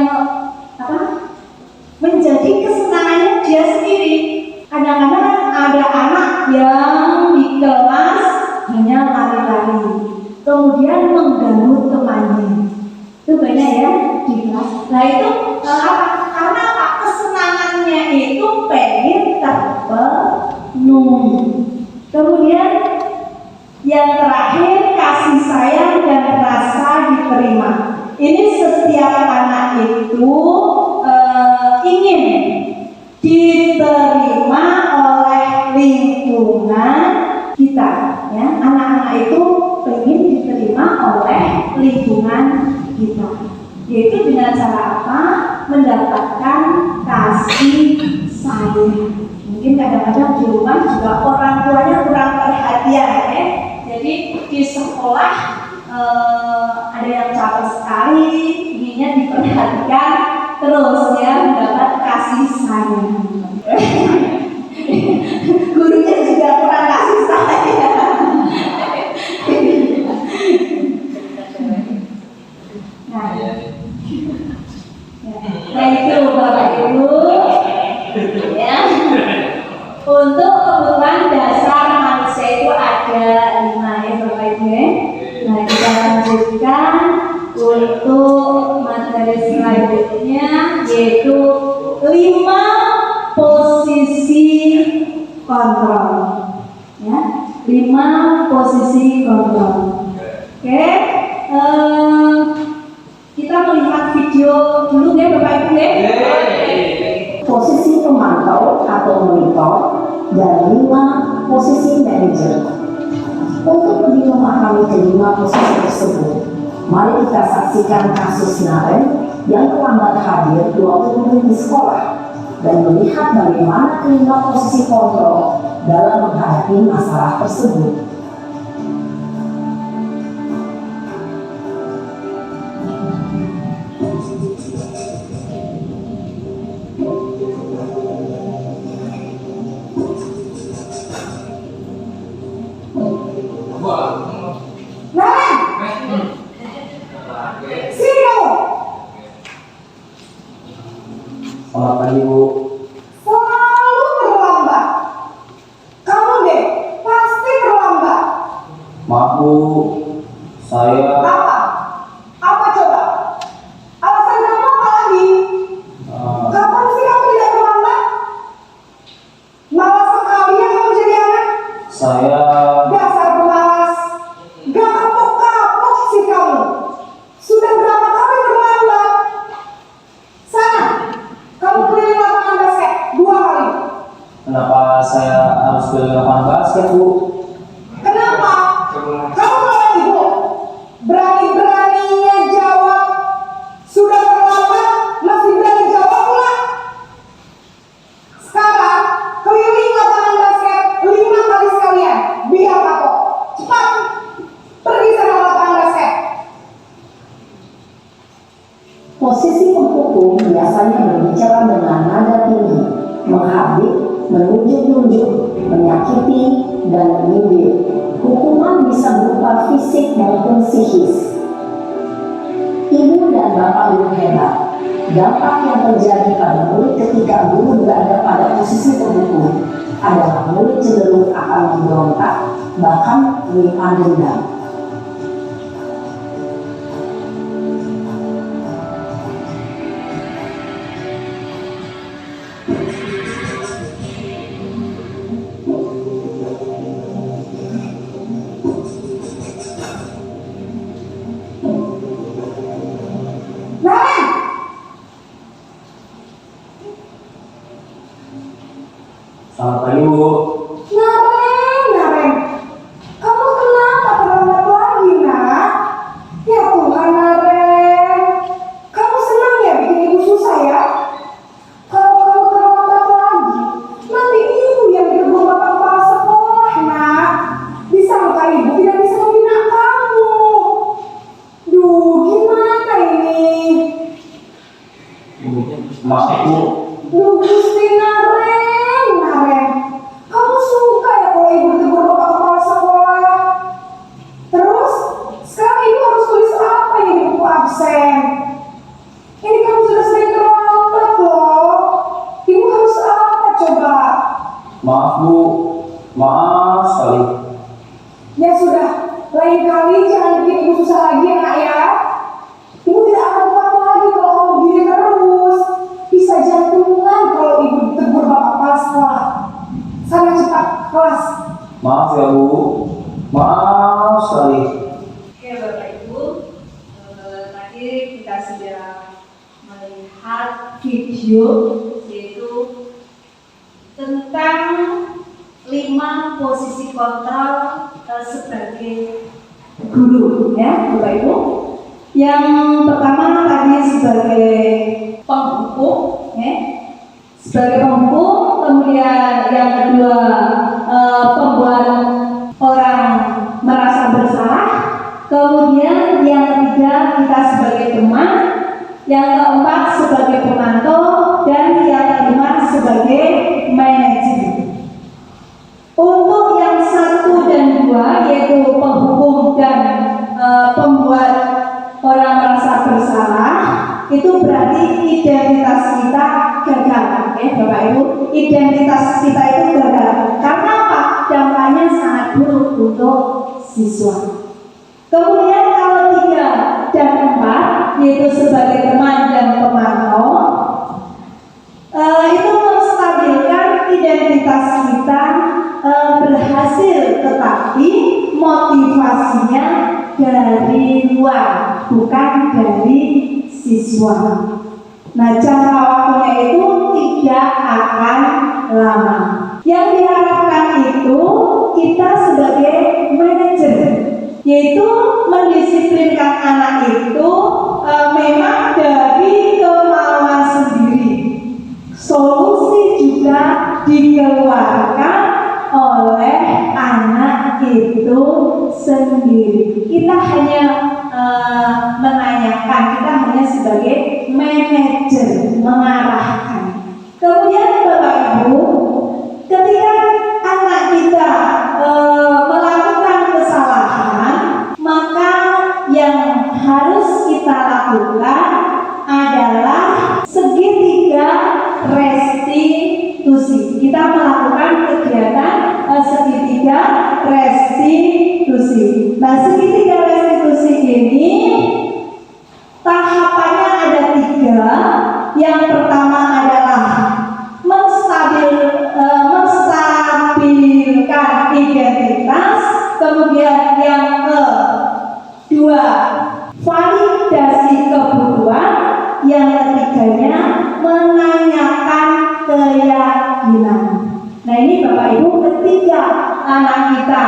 menjadi kesenangannya dia sendiri. Kadang-kadang ada anak yang di kelas hanya lari-lari, kemudian mengganggu temannya. Itu banyak ya di kelas. Nah itu Kemudian yang terakhir, kasih sayang dan rasa diterima. Ini setiap anak itu ingin diterima oleh lingkungan kita, ya. Anak-anak itu ingin diterima oleh lingkungan kita, yaitu dengan cara apa? Mendapatkan kasih sayang. Mungkin kadang-kadang di rumah juga orang tuanya kurang perhatian, ya. Jadi di sekolah ada yang capek sekali, inginnya diperhatikan terus, ya, mendapat kasih sayang. Gurunya juga kurang kasih sayang. Nah itu Bapak Ibu, ya. Untuk kebutuhan dasar manusia itu ada 5, ya Bapak Ibu, ya. Nah kita lanjutkan untuk materi selanjutnya, yaitu 5 posisi kontrol, ya. 5 posisi kontrol. Oke, kita melihat video dulu, ya Bapak Ibu, ya. Posisi pemantau atau monitor, dan 5 posisi manajer. Untuk lebih memahami kelima posisi tersebut, mari kita saksikan kasus Naren yang terlambat hadir 20 menit di sekolah dan melihat bagaimana kelima posisi kontrol dalam menghadapi masalah tersebut. Selamat pagi, Bu. Selalu terlambat. Kamu deh pasti terlambat. Maaf, Bu. Saya Apa? Apa coba? Alasan kamu apa lagi? Kapan sih kamu tidak terlambat? Malas sekali ya kamu jadi anak. saya Dasar pemalas. Gak kapok-kapok sih kamu. Sudah berapa kali terlambat? Sana, kamu keliling lapangan basket 2 kali. kenapa saya harus keliling lapangan basket, Bu? Kenapa? Kamu orang ibu. Berani-beraninya jawab. Sudah terlambat, masih berani jawab pula. Sekarang, keliling lapangan basket 5 kali sekalian. Biar kapok. Cepat. Pergi sana lapangan basket. Posisi penghukum biasanya berbicara dengan nada tinggi, menghabis, menunjuk-nunjuk, menyakiti, dan menyindir. Hukuman bisa berupa fisik maupun psikis. Ibu dan bapak guru hebat. Dampak yang terjadi pada murid ketika guru berada pada posisi penghukum adalah murid cenderung akan memberontak, bahkan menyimpan dendam. Naren! Selamat pagi, Bu. Naren! Kamu kenapa terlambat lagi, nak? Ya Tuhan, Naren. Kamu senang ya bikin ibu susah ya? Kalau kamu terlambat lagi, nanti ibu yang ditegur bapak kepala sekolah, nak. Disangka ibu tidak bisa membina kamu. Duh, gimana ini? Maaf, Bu. Duh, Gusti Naren. Kamu suka ya kalau ibu ditegur bapak kepala sekolah? Terus, sekarang ibu harus tulis apa ini di buku absen? Ini kamu sudah sering terlambat loh. Ibu harus apa coba? Maaf, Bu. Maaf sekali. Ya sudah, lain kali jangan bikin ibu susah lagi ya nak ya. Ibu tidak akan kuat lagi kalau kamu begini terus. Bisa jantungan kalau ibu ditegur bapak kepala sekolah. Sana cepat kelas. Maaf ya Bu, maaf sekali. Oke Bapak Ibu, tadi kita sudah melihat video yaitu tentang 5 posisi kontrol sebagai guru ya Bapak Ibu. Yang pertama tadi sebagai penghukum ya. Sebagai penghukum, kemudian yang kedua pembuat orang merasa bersalah, kemudian yang ketiga kita sebagai teman, yang keempat sebagai pemantau, dan yang kelima sebagai manajer. Untuk yang 1 dan 2 yaitu penghukum dan pembuat orang merasa bersalah, itu berarti identitas kita gagal, ya Bapak Ibu. Identitas kita itu gagal. Karena apa? Dampaknya sangat buruk untuk siswa. Kemudian kalau 3 dan 4 yaitu sebagai teman dan pemantau, itu menstabilkan identitas kita berhasil, tetapi motivasinya dari luar, bukan dari siswa. Nah, jangka waktunya itu tidak akan lama. Yang diharapkan itu kita sebagai manajer, yaitu mendisiplinkan anak itu memang dari kemauan sendiri. Solusi juga dikeluarkan oleh anak itu sendiri. Kita hanya menanyakan, kita hanya sebagai manajer, mengarahkan. Kemudian Bapak Ibu, ketika anak kita melakukan kesalahan, maka yang harus kita lakukan adalah segitiga restitusi. Kita melakukan kegiatan segitiga restitusi. Nah, segitiga restitusi ini tahapannya ada 3. Yang pertama adalah menstabilkan identitas. Kemudian yang kedua, validasi kebutuhan. Yang ketiganya, menanyakan keyakinan. Nah, ini Bapak Ibu, ketika anak kita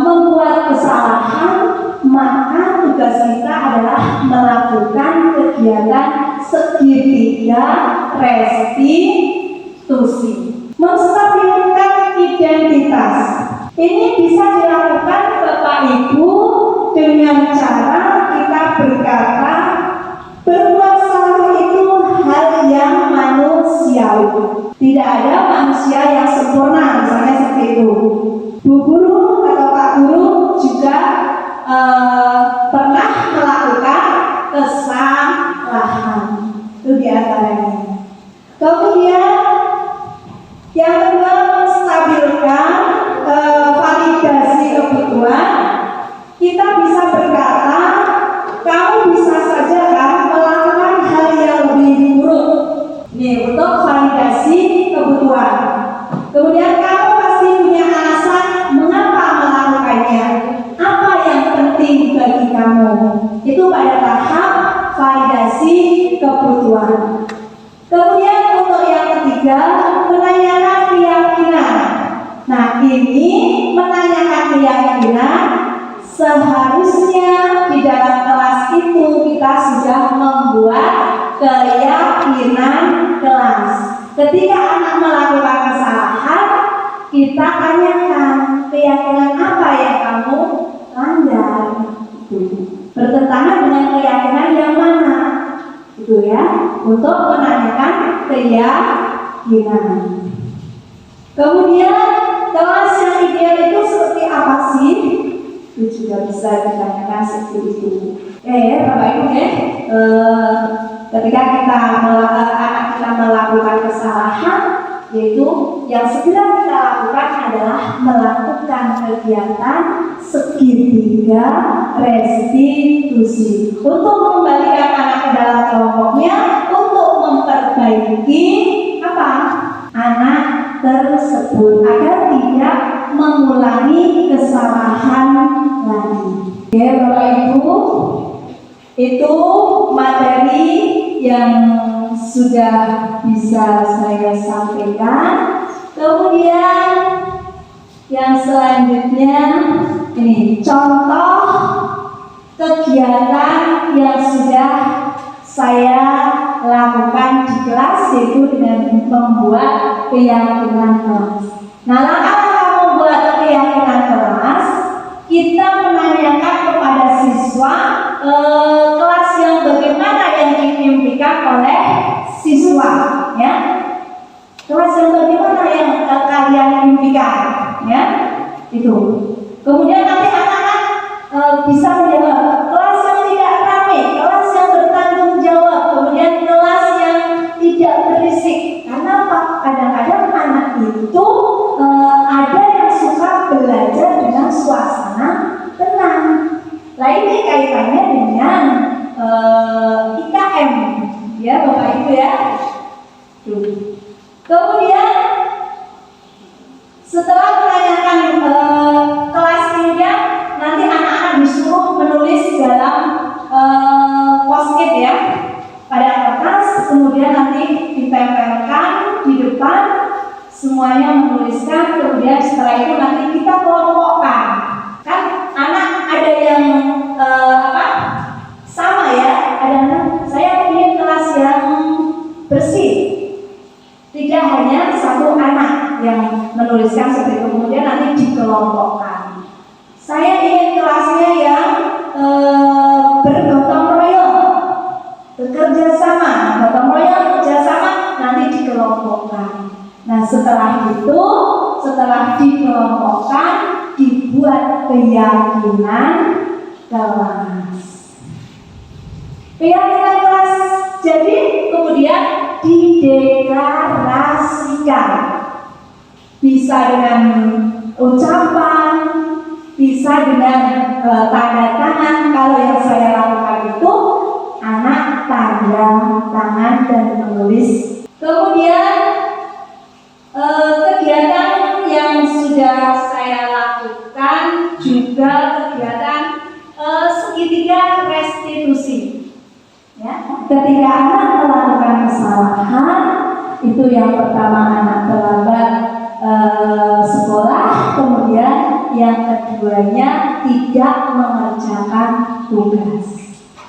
membuat kesalahan, maka tugas kita adalah melakukan kegiatan segitiga restitusi. Menstabilkan identitas ini bisa dilakukan Bapak Ibu dengan cara kita berkata, berbuat salah itu hal yang manusiawi. Tidak ada manusia yang sempurna, misalnya seperti itu. Bu guru atau Pak guru juga pernah melakukan kesalahan. Itu diantaranya. Kemudian yang kedua, menstabilkan validasi kebutuhan. Kita bisa berkata, kamu bisa saja kan melakukan hal yang lebih buruk. Ini untuk validasi kebutuhan. Kemudian kamu pasti punya alasan mengapa melakukannya. Apa yang penting bagi kamu? Itu pada tahap validasi kebutuhan. Kemudian untuk yang ketiga, menanyakan keyakinan. Nah, ini menanyakan keyakinan. Seharusnya di dalam kelas itu kita sudah membuat keyakinan kelas. Ketika anak melakukan kesalahan, kita tanyakan keyakinan apa yang kamu langgar. Bertentangan dengan keyakinan yang mana? Itu ya, untuk menanyakan keyakinan. Kemudian kelas yang ideal itu seperti apa sih? Itu juga bisa ditanyakan seperti itu. Bapak Ibu ya, ketika anak kita melakukan kesalahan, yaitu yang segera kita lakukan adalah melakukan kegiatan segitiga restitusi untuk mengembalikan anak ke dalam kelompoknya, untuk memperbaiki apa? Anak tersebut agar tidak mengulangi kesalahan lagi. Ya Bapak Ibu, itu materi yang sudah bisa saya sampaikan. Kemudian yang selanjutnya ini contoh kegiatan yang sudah saya lakukan di kelas, yaitu dengan membuat keyakinan kelas. Nah, langkah-langkah membuat keyakinan kelas, kita menanyakan kepada siswa kelas yang bagaimana yang diimpikan oleh siswa, ya. Kelas yang bagaimana yang kalian impikan, ya. Itu. Kemudian nanti anak-anak bisa menjawab kelas yang tidak ramai, kelas yang bertanggung jawab, kemudian kelas yang tidak berisik. Karena kadang-kadang anak itu ada yang suka belajar dengan suasana tenang. Nah, ini kaitannya dengan IKM, ya Bapak Ibu ya. Kemudian setelah menanyakan kelas tinggal, nanti anak-anak disuruh menulis dalam post-it ya, pada kertas, kemudian nanti ditempelkan di depan, semuanya menuliskan. Kemudian setelah itu nanti kita kelompokkan. Kan anak ada yang sama ya, ada anak saya ingin kelas yang bersih. Tidak hanya satu anak yang menuliskan seperti itu, kemudian nanti dikelompokkan. Saya ingin kelasnya yang bergotong royong, bekerja sama, gotong royong, bekerja sama, nanti dikelompokkan. Nah, setelah itu, setelah dikelompokkan, dibuat keyakinan kelas. Keyakinan kelas, jadi kemudian dideklarasikan. Bisa dengan ucapan, bisa dengan tanda tangan. Kalau yang saya lakukan itu, anak tanda tangan dan menulis. Kemudian kegiatan yang sudah saya lakukan juga kegiatan segitiga restitusi. Ya, ketika anak melakukan kesalahan, itu yang pertama anak terlambat sekolah, kemudian yang keduanya tidak mengerjakan tugas.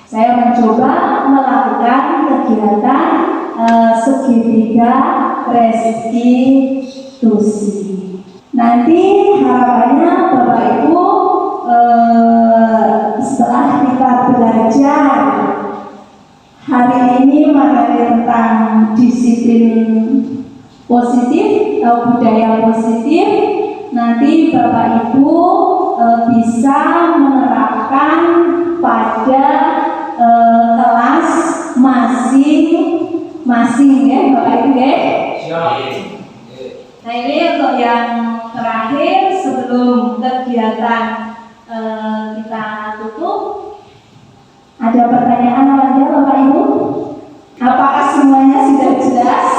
Saya mencoba melakukan kegiatan segitiga restitusi. Nanti harapannya Bapak Ibu setelah kita belajar hari ini materi tentang disiplin positif atau budaya positif, nanti Bapak Ibu bisa menerapkan pada kelas masing-masing ya Bapak Ibu ya. Nah, ini untuk yang terakhir sebelum kegiatan kita tutup. Ada pertanyaan apa Bapak Ibu? Apakah semuanya sudah jelas?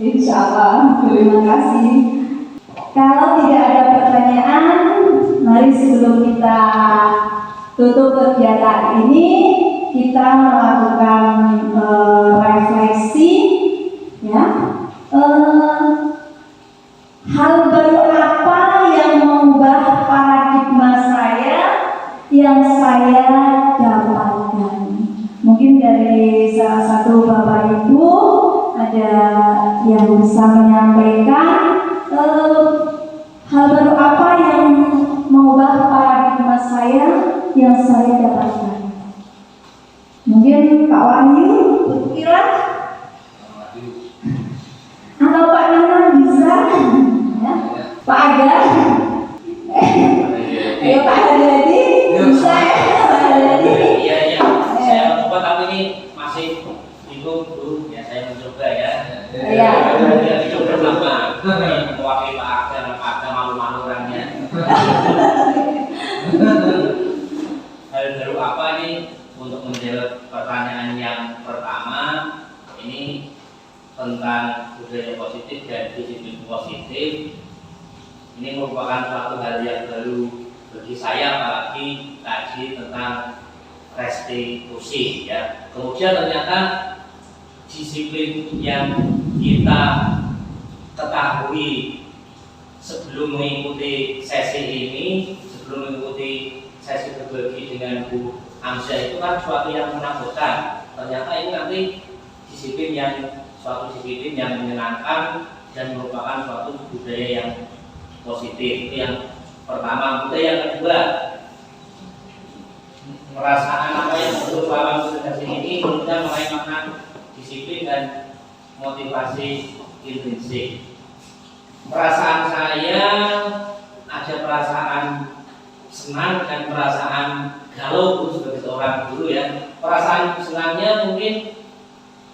Insya Allah. Terima kasih. Kalau tidak ada pertanyaan, mari sebelum kita tutup kegiatan ini, kita melakukan refleksi, ya. Hal baru apa yang mengubah paradigma saya yang saya dapatkan? Mungkin dari salah satu Bapak Ibu ada yang bisa menyampaikan hal baru apa yang mengubah paradigma saya yang saya dapatkan. Mungkin Pak Wahyu berpikiran atau Pak Nana bisa, ya? Pak Aga, ayo Pak Haryadi bisa ya Pak Haryadi. Iya, saya mencoba tapi ini masih itu dulu ya, saya mencoba ya. Iya. Itu bersama mewakili Pak Aga malu-malu orangnya. Hal baru apa nih untuk menjawab pertanyaan yang pertama ini tentang positif dan disiplin positif ini merupakan suatu hal yang baru bagi saya, apalagi kaji tentang restitusi ya. Kemudian ternyata disiplin yang kita ketahui sebelum mengikuti sesi ini, sebelum mengikuti sesi berbagi dengan Bu Amsyah itu kan suatu yang menakutkan. Ternyata ini nanti suatu disiplin yang menyenangkan dan merupakan suatu budaya yang positif. Itu yang pertama. Budaya yang kedua, perasaan apa yang perlu dalam sesi ini kemudian mengenai makna disiplin dan motivasi intrinsik. Perasaan saya ada perasaan senang dan perasaan galau sebagai seorang guru ya. Perasaan senangnya mungkin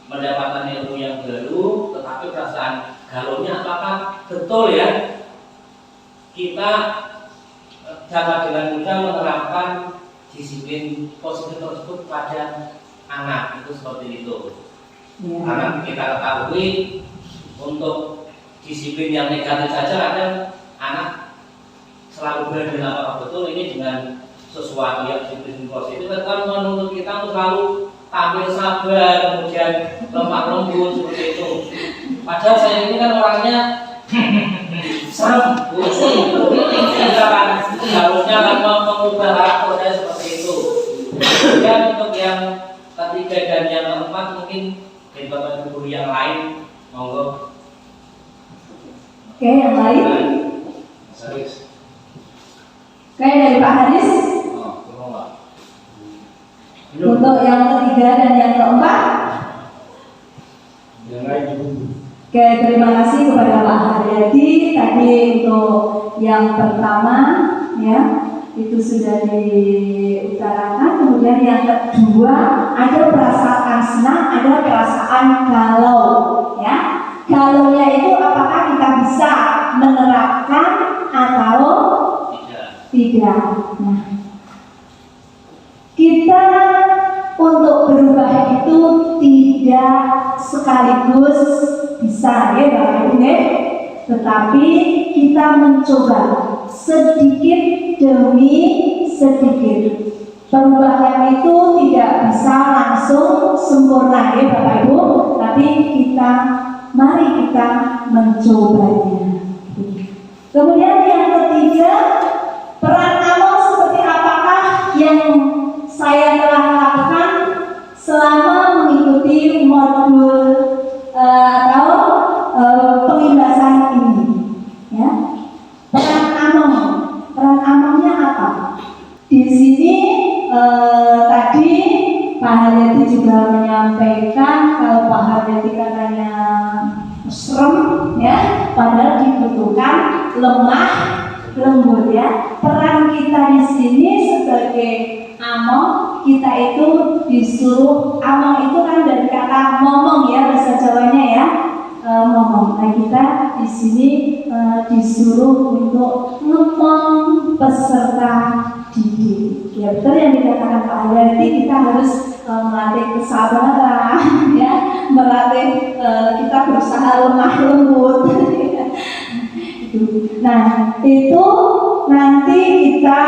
mendapatkan ilmu yang baru, tetapi perasaan galaunya apakah betul ya kita dapat dengan mudah menerapkan disiplin positif tersebut pada anak itu seperti itu. Ya. Karena kita ketahui untuk disiplin yang negatif saja kadang anak selalu berani apakah betul ini dengan sesuatu yang disiplin positif kan menuntut kita untuk selalu tampil sabar, kemudian lemah lembut seperti itu. Padahal saya ini kan orangnya serem, pusing, kita kan harusnya kan mengubah karakter saya seperti itu. Kemudian untuk yang ketiga dan yang keempat mungkin dari bapak guru yang lain, monggo. Oke, yang lain? Oke, dari Pak Haris. Untuk yang ketiga dan yang keempat. Oke, terima kasih kepada Pak Haryadi. Tadi untuk yang pertama ya itu sudah diutarakan. Kemudian yang kedua ada perasaan senang, ada perasaan galau ya. Galaunya itu apakah kita bisa menerapkan atau tidak. Nah, kita untuk berubah itu tidak sekaligus bisa ya Bapak Ibu ya. Tetapi kita mencoba sedikit demi sedikit. Perubahan itu tidak bisa langsung sempurna ya Bapak Ibu, tapi mari kita mencobanya. Kemudian yang ketiga, peran amal seperti apakah yang saya telah lakukan selama mengikuti modul atau pengibasan ini ya. Peran amalnya apa? Di sini tadi Pak Haryadi juga menyampaikan kalau Pak Haryadi katanya serem ya, padahal dibutuhkan lemah lembut ya. Peran kita di sini sebagai amal, kita itu disuruh, amal itu kan dari kata ngomong ya, bahasa Jawanya ya, ngomong. Nah kita di sini disuruh untuk ngomong peserta didik. Ya betul yang dikatakan Pak Haryadi, kita harus melatih kesabaran ya, melatih kita berusaha lemah lembut. Nah itu nanti kita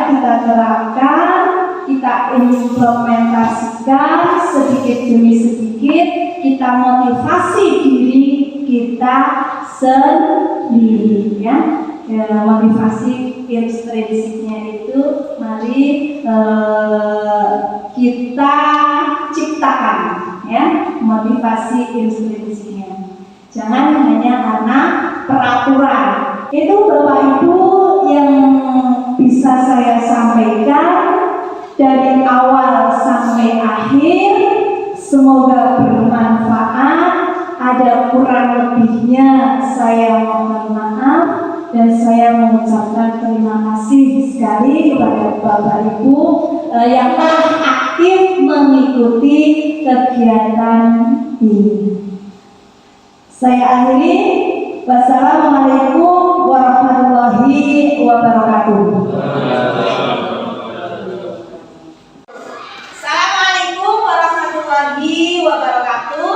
kita terapkan, kita implementasikan sedikit demi sedikit, kita motivasi diri kita sendiri ya. Motivasi intrinsiknya itu mari kita ciptakan ya, motivasi intrinsiknya. Jangan hanya karena peraturan. Itu Bapak Ibu yang bisa saya sampaikan dari awal sampai akhir. Semoga bermanfaat. Ada kurang lebihnya saya mohon maaf, dan saya mengucapkan terima kasih sekali kepada Bapak Ibu yang telah aktif mengikuti kegiatan ini. Saya akhiri. Wassalamualaikum warahmatullahi wabarakatuh. Assalamualaikum warahmatullahi wabarakatuh.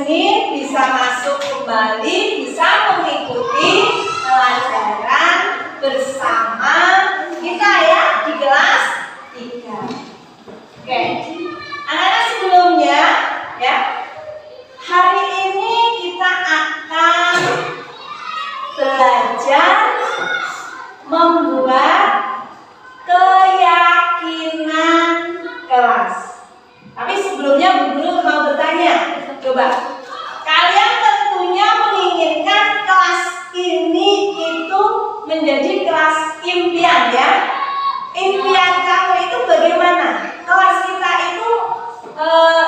Senin bisa masuk kembali, bisa mengikuti pelajaran bersama kita ya di kelas 3. Oke, anak-anak sebelumnya ya, hari ini kita akan belajar membuat keyakinan kelas. Tapi sebelumnya Bu Guru mau bertanya, coba kalian tentunya menginginkan kelas ini itu menjadi kelas impian ya. Impian kamu itu bagaimana? Kelas kita itu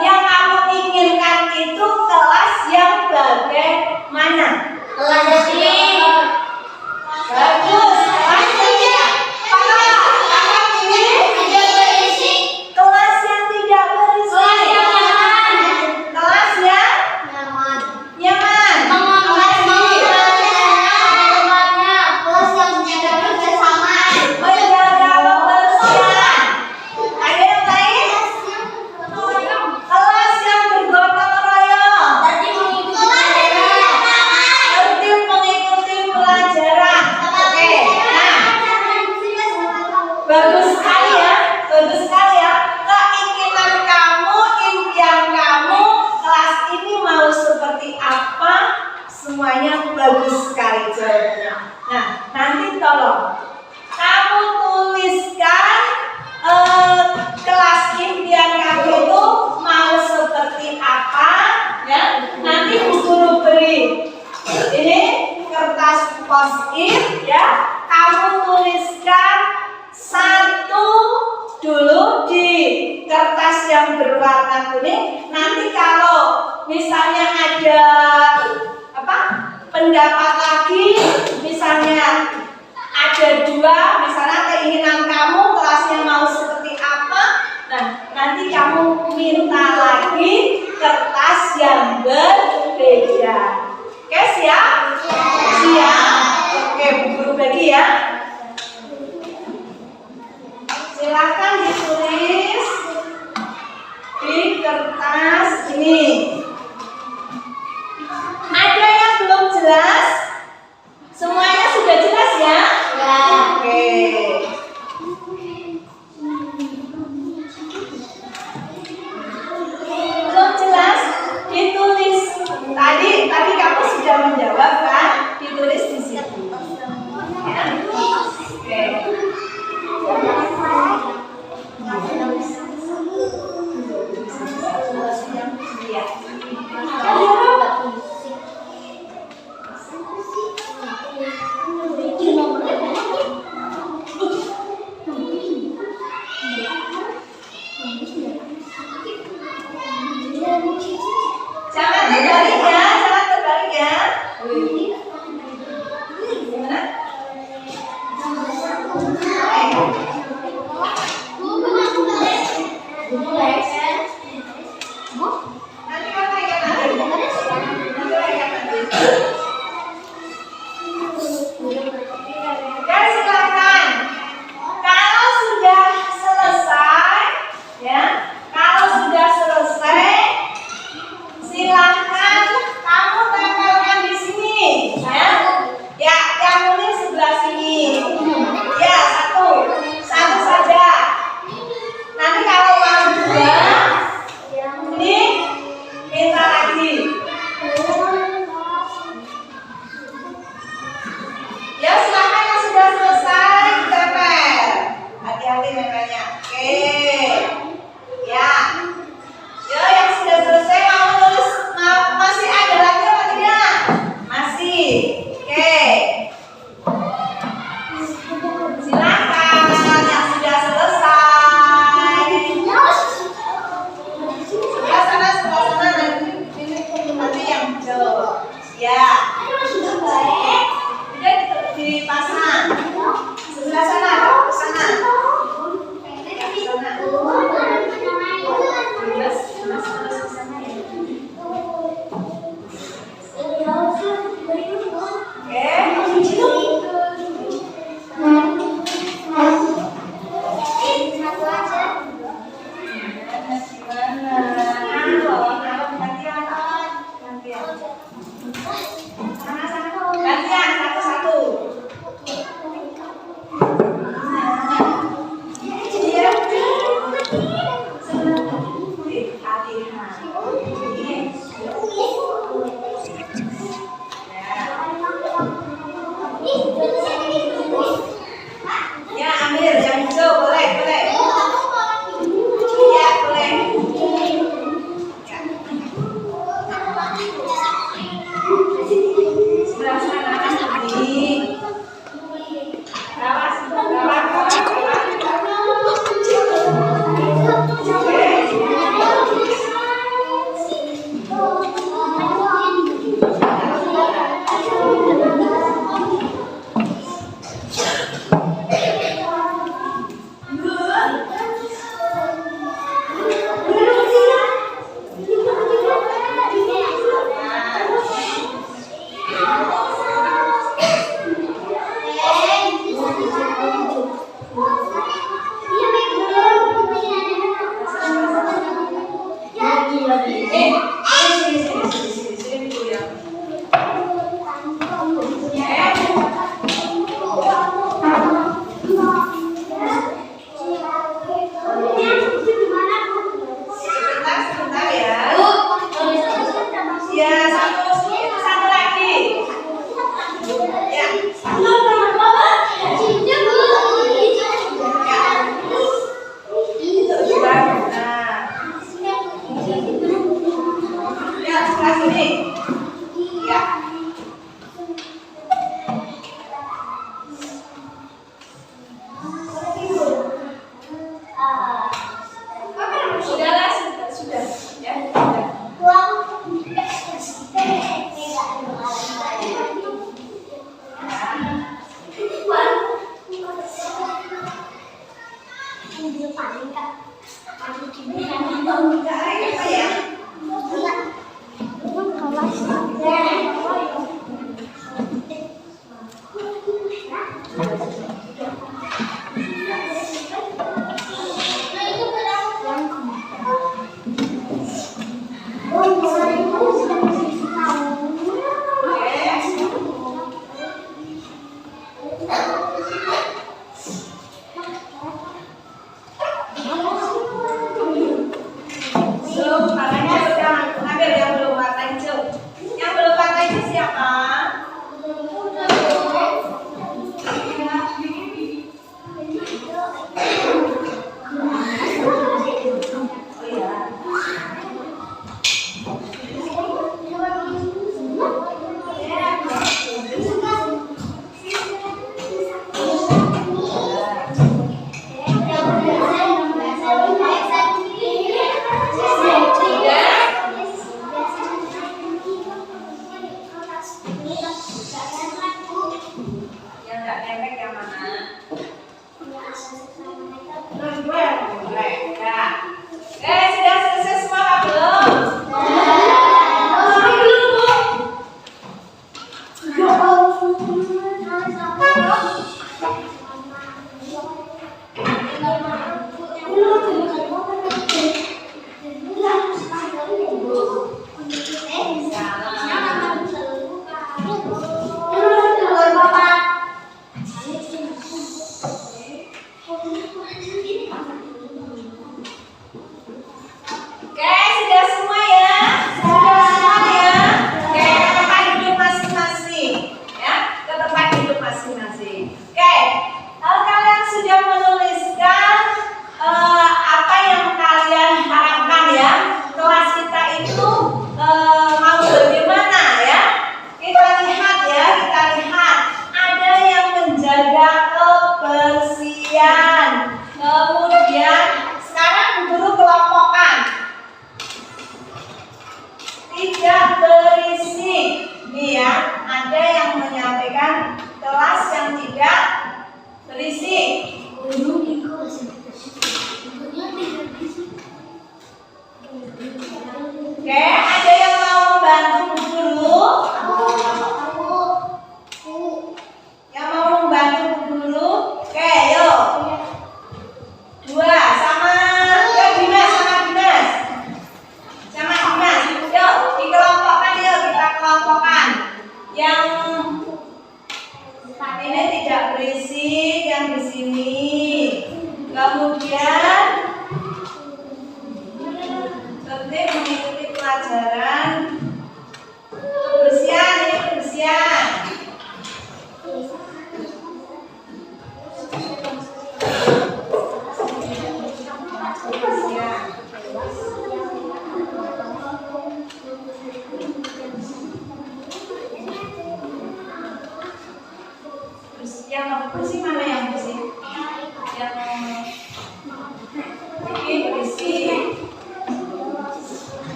yang kamu inginkan itu kelas yang bagaimana? Kelas ini bagus. Kelas yang tidak berisi. Kelas yang nyaman. Menjaga kebersihan. Ada yang lain? Kelas yang bergotong royong. Tertib mengikuti pelajaran. Oke, nah bagus sekali ya, bagus sekali ya. Keinginan kamu, impian kamu, kelas ini mau seperti apa? Semuanya bagus sekali jawabannya. Nah, nanti tolong kamu tuliskan kelas impian kamu itu mau seperti apa ya. Nanti Bu Guru beri ini kertas post-it ya. Kamu tuliskan satu dulu di kertas yang berwarna kuning. Nanti kalau misalnya ada pendapat lagi, misalnya ada 2, misalnya keinginan kamu kelasnya mau seperti apa, nah nanti kamu minta lagi kertas yang berbeda. Oke, siap? Siap? Oke, Bu Guru bagi ya. Silakan ditulis di kertas ini. Ada yang belum jelas? Semuanya sudah jelas ya? Ya. Oke. Belum jelas? Ditulis. Tadi kamu sudah menjawab kan? Ditulis di situ. Ya. Oke. Jangan terbalik ya, jangan terbalik ya. Gimana? Nanti kan lagi nanti. Ya silakan. Kalau sudah selesai, ya. Kalau sudah selesai, silahkan kamu tempelkan di sini, ya. Ya, yang nulis sebelah sini. Ya, satu saja. Nanti kalau mau 2, ini minta lagi. Ya, silakan yang sudah selesai ditempel. Hati-hati nempelnya. Oke. Ya. Ya, yang sudah selesai mau nulis masih ada lagi apa tidak? Masih. Oke. Silakan yang sudah selesai. Sebelah sana nanti yang hijau. Ya. Udah dipasang. Sebelah sana, ke sana.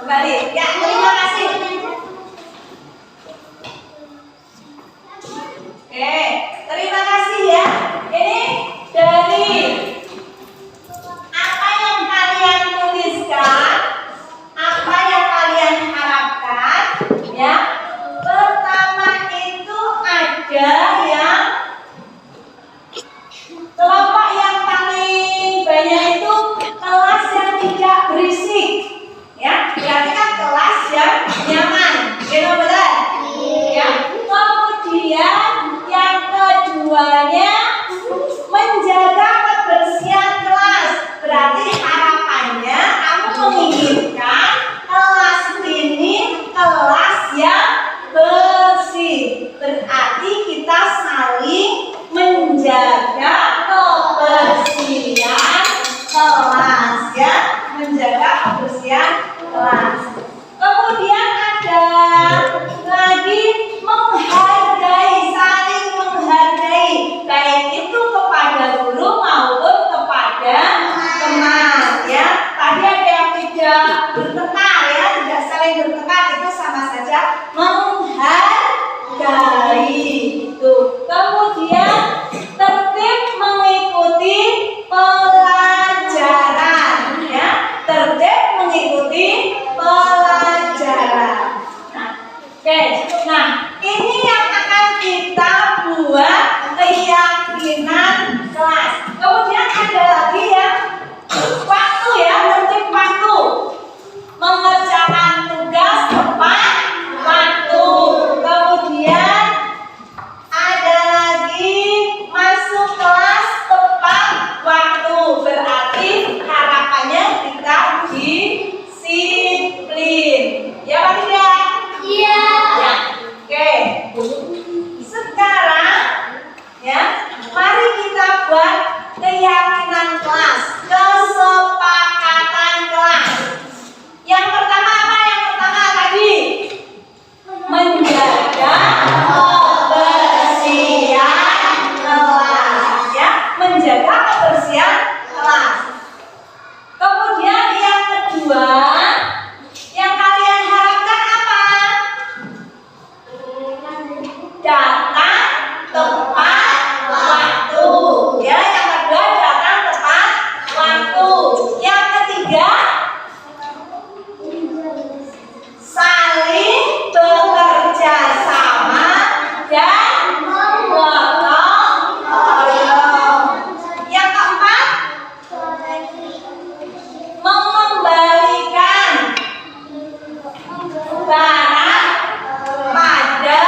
Kembali. Ya, terima kasih. Oke, terima kasih ya. Ini dari apa yang kalian tuliskan, apa yang kalian harapkan, ya. Pertama itu ada yang kelompok yang paling banyak itu kelas yang tidak berisik, ya. Berarti kan kelas yang nyaman, benar-benar. Ya. Kemudian yang keduanya menjaga kebersihan kelas. Berarti harapannya kamu menginginkan kelas ini kelas yang bersih. Berarti kita saling menjaga kebersihan kelas, ya, menjaga kebersihan kelas. Kemudian ada lagi menghargai, saling menghargai, baik itu kepada guru maupun kepada teman, ya. Tadi ada yang tidak bertengkar, ya, tidak saling bertengkar, itu sama saja menghargai. Tuh. Kemudian tertib mengikuti pelajaran, ya. Tertib mengikuti pelajaran. Oke, nah ini yang akan kita buat keyakinan kelas. Kemudian ada lagi yang waktu, ya, tertib waktu, mengerjakan tugas tepat waktu. Kemudian ada lagi masuk kelas tepat waktu. Berarti harapannya kita disiplin, ya Pak tidak? Iya. Ya. Oke. Sekarang, ya, mari kita buat keyakinan kelas, kesepakatan kelas. Yang pertama apa? Yang pertama tadi menjaga kebersihan kelas, ya, menjaga kebersihan kelas. Kemudian yang kedua yang kalian harapkan apa? Datang tepat waktu, ya. Yang kedua datang tepat waktu. Yang ketiga saling bekerja sama dan gotong royong. Yang keempat mengembalikan barang pada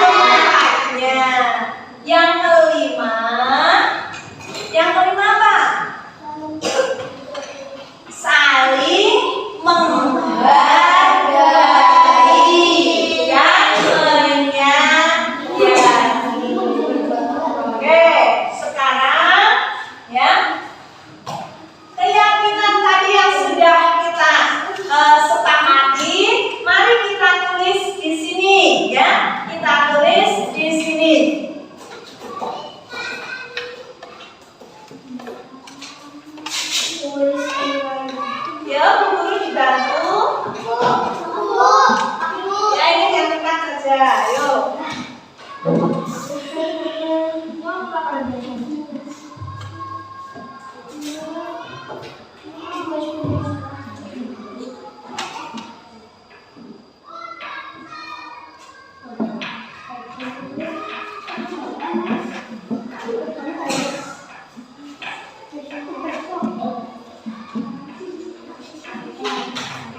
tempatnya. Yang kelima apa? Saling menghargai dan menyayangi. Oke, sekarang, ya, keyakinan tadi yang sudah kita sepakati, mari kita tulis di sini, ya. Kita tulis di sini. Ya, Bu Guru dibantu. Ya, ini catatkan saja. Ayo.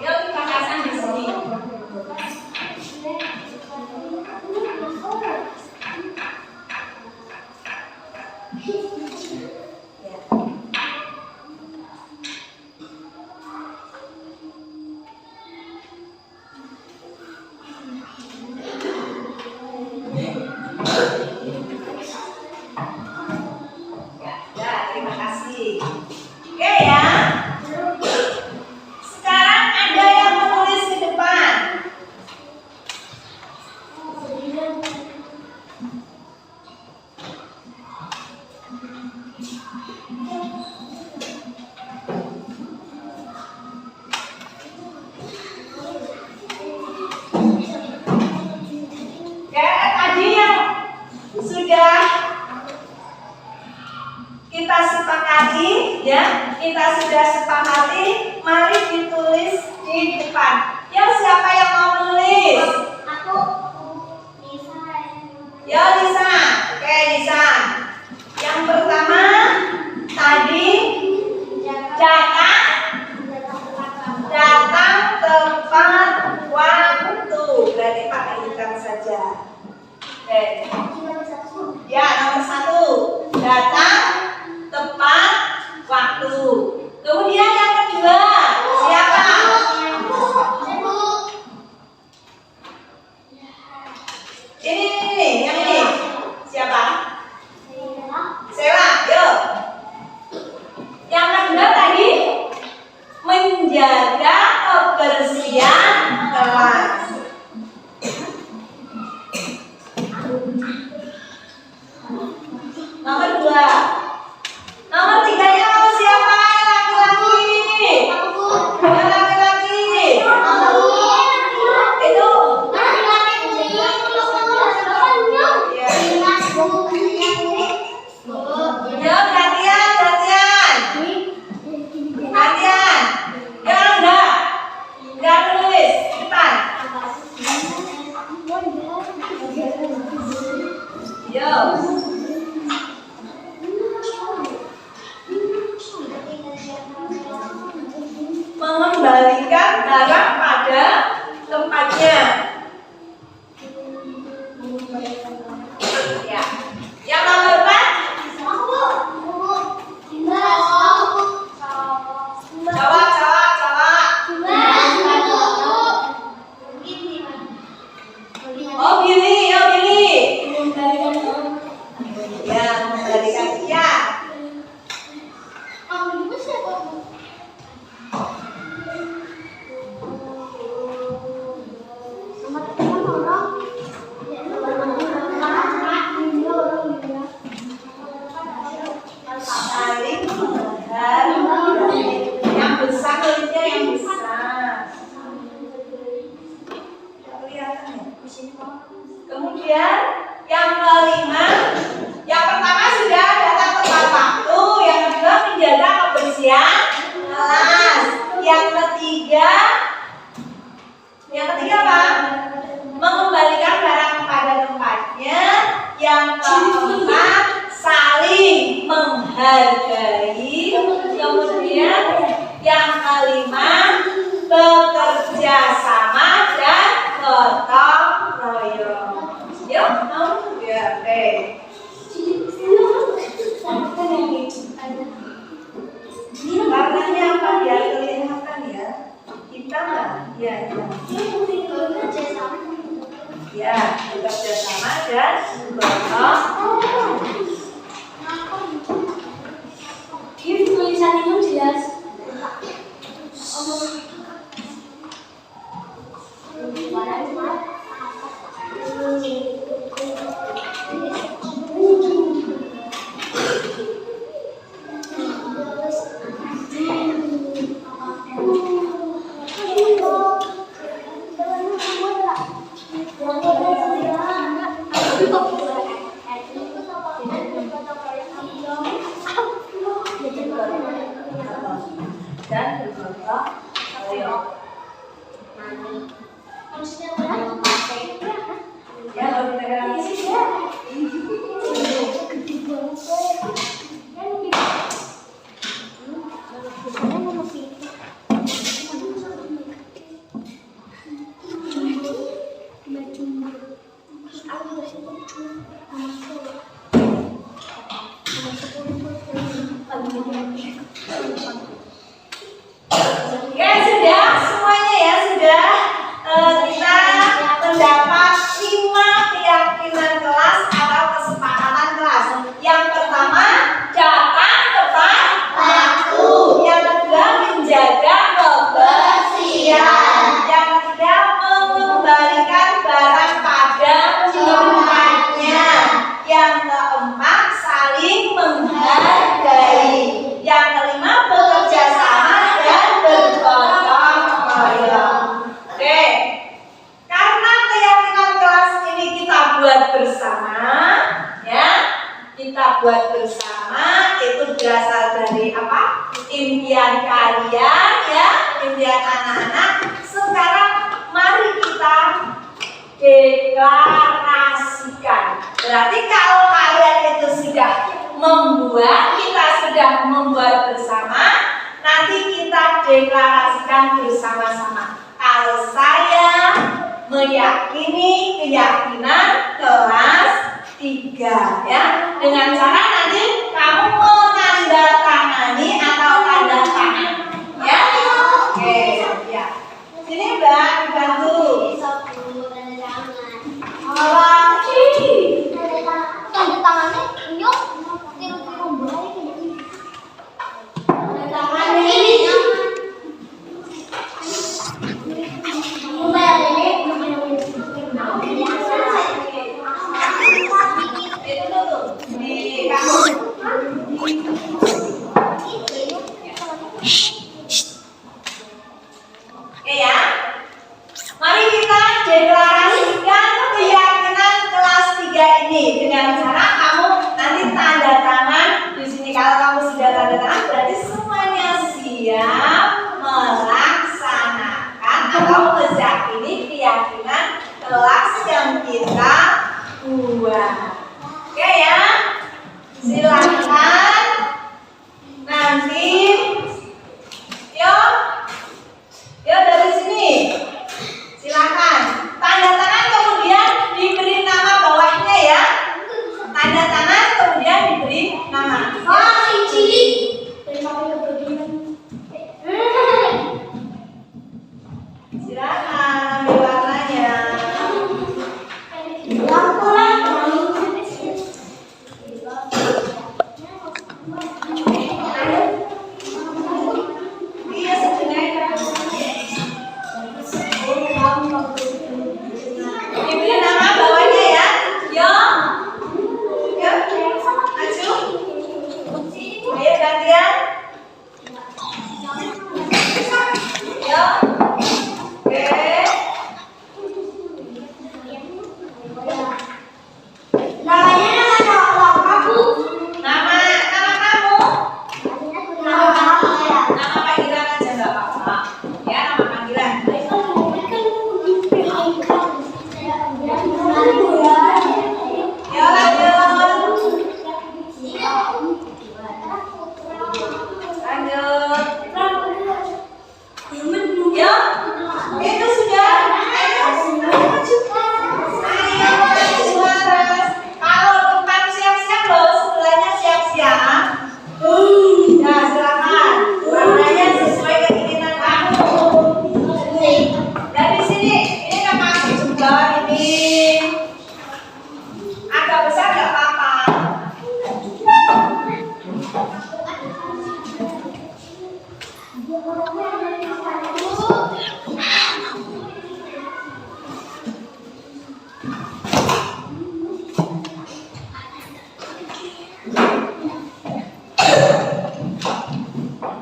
Yuk kita pasang di sini. Ya, kita sudah sepakati, mari ditulis di depan. Ya, siapa yang mau menulis? Aku Lisa. Ya, Lisa. Oke, Lisa. Yang pertama tadi datang tepat waktu. Berarti pakai ikan saja. Oke. Ya, nomor 1. Datang tepat waktu. Kemudian yang kedua, siapa? Ini, yang ini. Siapa? Sewa, yuk. Yang kedua tadi menjaga kebersihan kelas. Nomor 2. Nomor 3-nya mau siapa? Laki-laki. Yang laki-laki. Itu. Ya, gantian. Ya, enggak nulis depan. Yo. Mengembalikan barang pada tempatnya. Ya. Yang nomor 4. Jawab. Oh, Billy. Ya, mengembalikan iya. Saling menghargai. Yang besar tulisnya yang besar. Kelihatan ya? Kemudian yang kelima, yang pertama sudah datang tepat waktu, yang kedua menjaga kebersihan kelas, yang ketiga apa? Mengembalikan barang pada tempatnya, yang keempat saling menghargai, kemudian yang kelima bekerja sama dan gotong royong. Yuk, mau? Ya, oke. Warnanya apa ya? Kelihatan ya? Hitam nggak? Ya. Ya, bekerja sama dan gotong. Ini tulisan itu jelas. Dan bergotong royong. Ya, kalau kita ya sudah, semuanya ya sudah. Kita mendapat 5 keyakinan kelas atau kesepakatan kelas. Yang pertama, datang tepat waktu. Yang kedua, impian kalian ya, impian anak-anak. Sekarang mari kita deklarasikan. Berarti kalau kalian itu sudah membuat, kita sudah membuat bersama, nanti kita deklarasikan bersama-sama. Kalau saya meyakini keyakinan kelas 3 ya, dengan cara nanti kamu menandatangani atau tanda tangan ya. Oke ya, sini Mbak dibantu. Tanda tangannya nyok tiru-tiru baik ini. Tanda tangan ini. Oke ya, mari kita deklarasikan keyakinan kelas 3 ini dengan cara kamu nanti tanda tangan di sini. Kalau kamu sudah tanda tangan, berarti semuanya siap melaksanakan atau meyakini keyakinan kelas yang kita buat. Oke ya, silakan nanti. Yuk dari sini, silakan tanda tangan kemudian diberi nama bawahnya ya. Tanda tangan kemudian diberi nama. Cilik. Silakan ambil warnanya. Iya sebenarnya. Diberi nama bawahnya ya. Yo, maju. Ayo gantian. Yo. Oke. Namanya nama kamu. Nama kamu. Nama panggilan aja nggak apa-apa. Ya, nama panggilan. Ya lanjut. Ya, itu sudah. Ayo, maju. Ayo, Laras. Kalau depan siap-siap loh, sebelahnya siap-siap. Ya, silakan. Warnanya sesuai keinginan kamu. Dan di sini, ini kan masuk juga ini. Agak besar nggak apa-apa.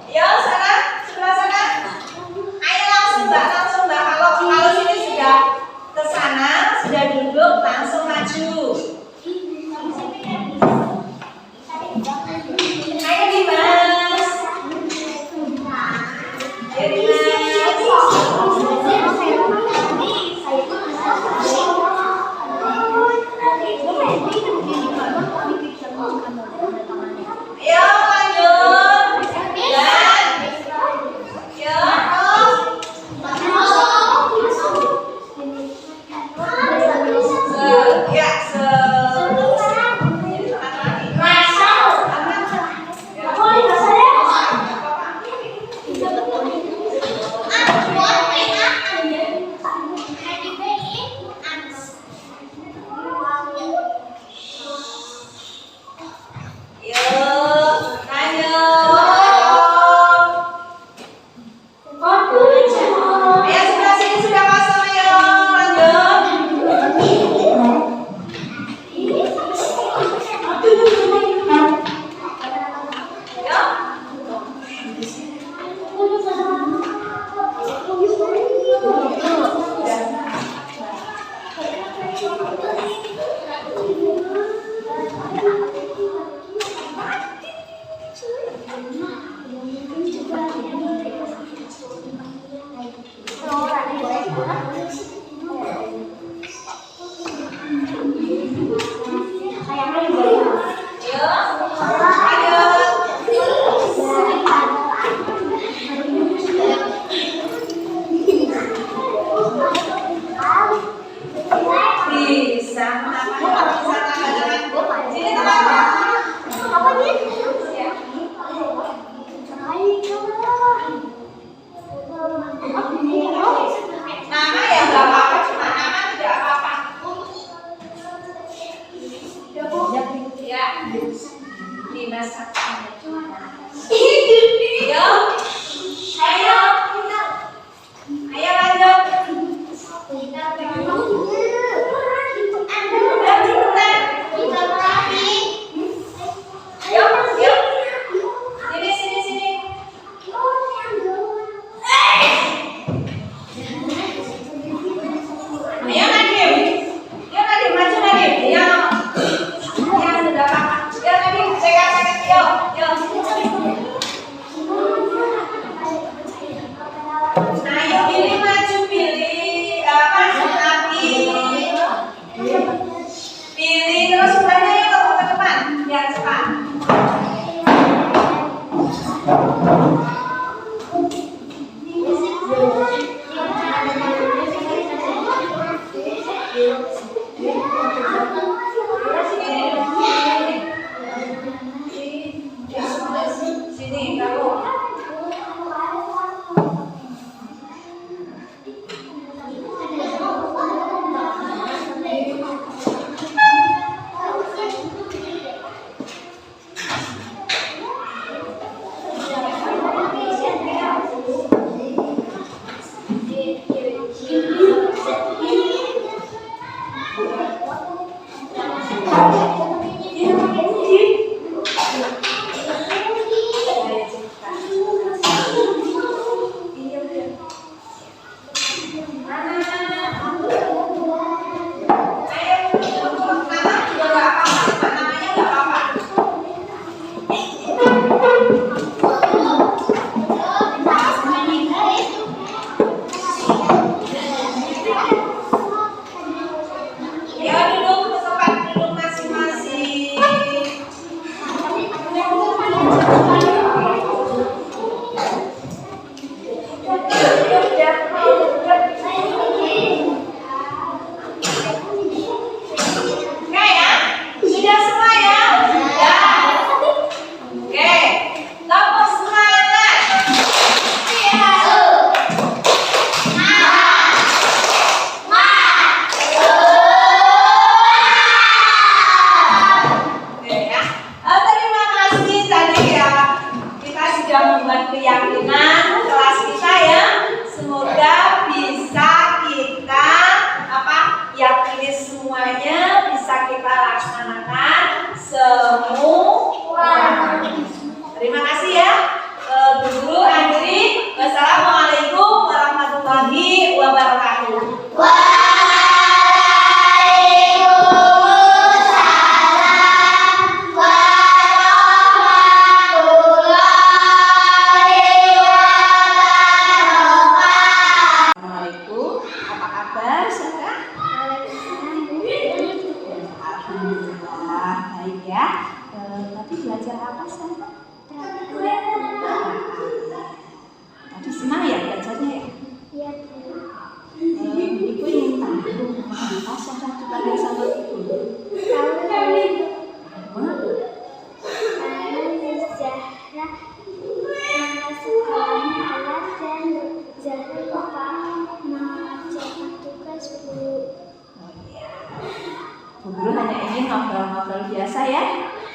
Ya, sana, sebelah sana. Ayo langsung Mbak. Kalau sini sudah ke sana, sudah duduk, langsung maju. Ayo Dimas. Ayo pilih maju, pilih apa? Api. Pilih terus semuanya yuk kamu ke depan biar cepat. Sini kamu. Terima kasih ya Guru Andri. Wassalamualaikum warahmatullahi wabarakatuh. Assalamualaikum. Apa kabar, saudara? Alhamdulillah, baik ya. Tadi belajar apa, saudara? Tadi senang ya belajarnya ya? Iya, Ibu ingin tahu apa syarat kepada sama ibu? karena sejarah nama sekolahnya adalah dan Zahra lupa mengerjakan tugas Bu. Bu Guru hanya ingin ngobrol-ngobrol biasa ya.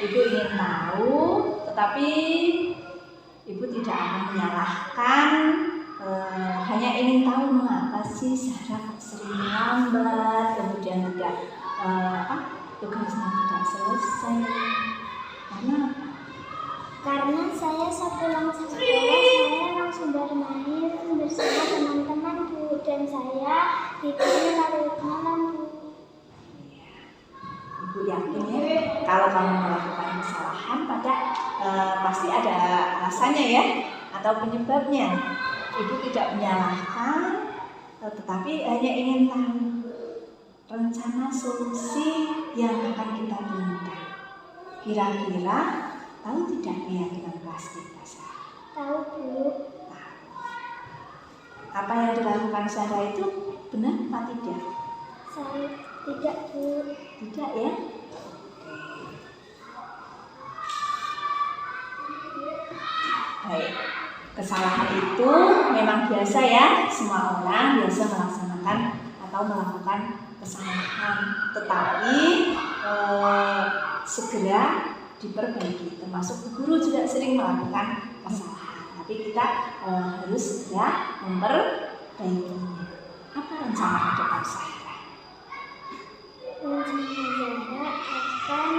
Ibu ingin tahu, tetapi Ibu tidak akan menyalahkan. Hanya ingin tahu mengapa sih Zahra sering lambat, kemudian tidak tugasnya tidak selesai. Karena saya sepulang sekolah saya langsung bermain bersama teman-teman Bu, dan saya tidurnya larut malam Bu. Ibu yakin ya, kalau kamu melakukan kesalahan pasti ada alasannya ya, atau penyebabnya. Ibu tidak menyalahkan, tetapi hanya ingin tahu rencana solusi yang akan kita minta. Kira-kira tahu tidak keyakinan kelas kita, Sarah? Tahu Bu. Apa yang dilakukan Sarah itu benar apa tidak? Saya tidak Bu. Tidak ya? Baik. Kesalahan itu memang biasa ya, semua orang biasa melaksanakan atau melakukan kesalahan, tetapi segera diperbaiki. Termasuk guru juga sering melakukan kesalahan, tapi kita harus segera memperbaikinya. Apa rencana ke depan saya? Rencana Zahra akan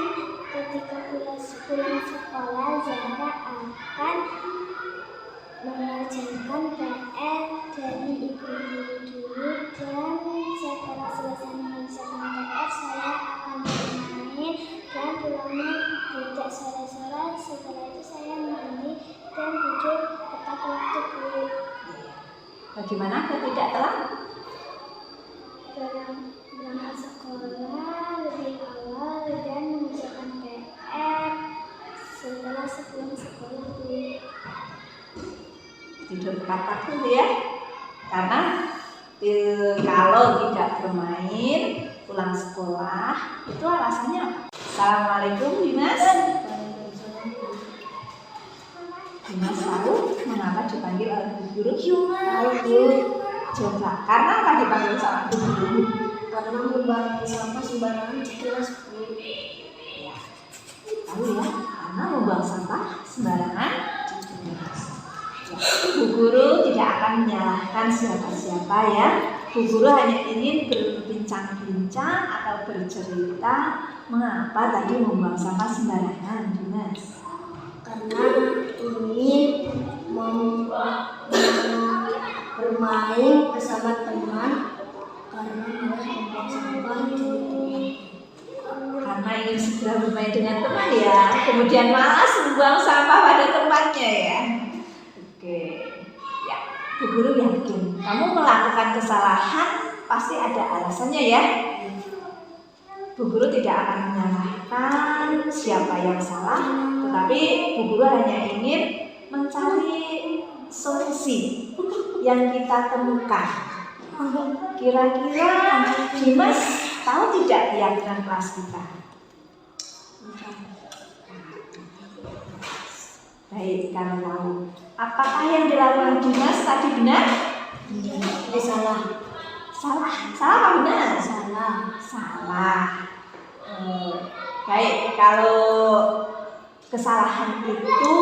ketika pulang sekolah Zahra akan mengerjakan PR dari ibu dulu, dan setelah selesai mengerjakan PR saya akan bermain dan pulangnya tidak sore-sore. Setelah itu saya mandi dan tidur tepat waktu Bu. Bagaimana agar tidak telat? Berangkat sekolah lebih awal dan mengerjakan PR. Setelah sebelum sekolah Tidur tepat waktu ya. Karena kalau tidak bermain pulang sekolah itu alasannya apa? Assalamualaikum Dimas. Dimas tahu mengapa dipanggil oleh Bu Guru? Tahu Bu. Coba, karena apa dipanggil sama Bu Guru? karena membuang sampah sembarangan di kelas Bu. Ya, tahu ya, karena membuang sampah sembarangan di kelas. Ya, Bu Guru tidak akan menyalahkan siapa-siapa ya. Bu Guru hanya ingin berbincang-bincang atau bercerita mengapa tadi membuang sampah sembarangan, Dimas. Karena ingin bermain bersama teman karena malah membuang sampah di teman. Karena ingin segera bermain dengan teman ya, kemudian malas membuang sampah pada tempatnya ya. Oke, ya, Bu Guru yakin kamu melakukan kesalahan pasti ada alasannya ya. Bu Guru tidak akan menyalahkan siapa yang salah, tetapi Bu Guru hanya ingin mencari solusi yang kita temukan. Kira-kira Dimas tahu tidak keyakinan kelas kita? Baik, kalau tahu. Apakah yang dilakukan Dimas tadi benar? Salah. Salah. Salah apa benar? Salah. Salah. Baik, kalau kesalahan itu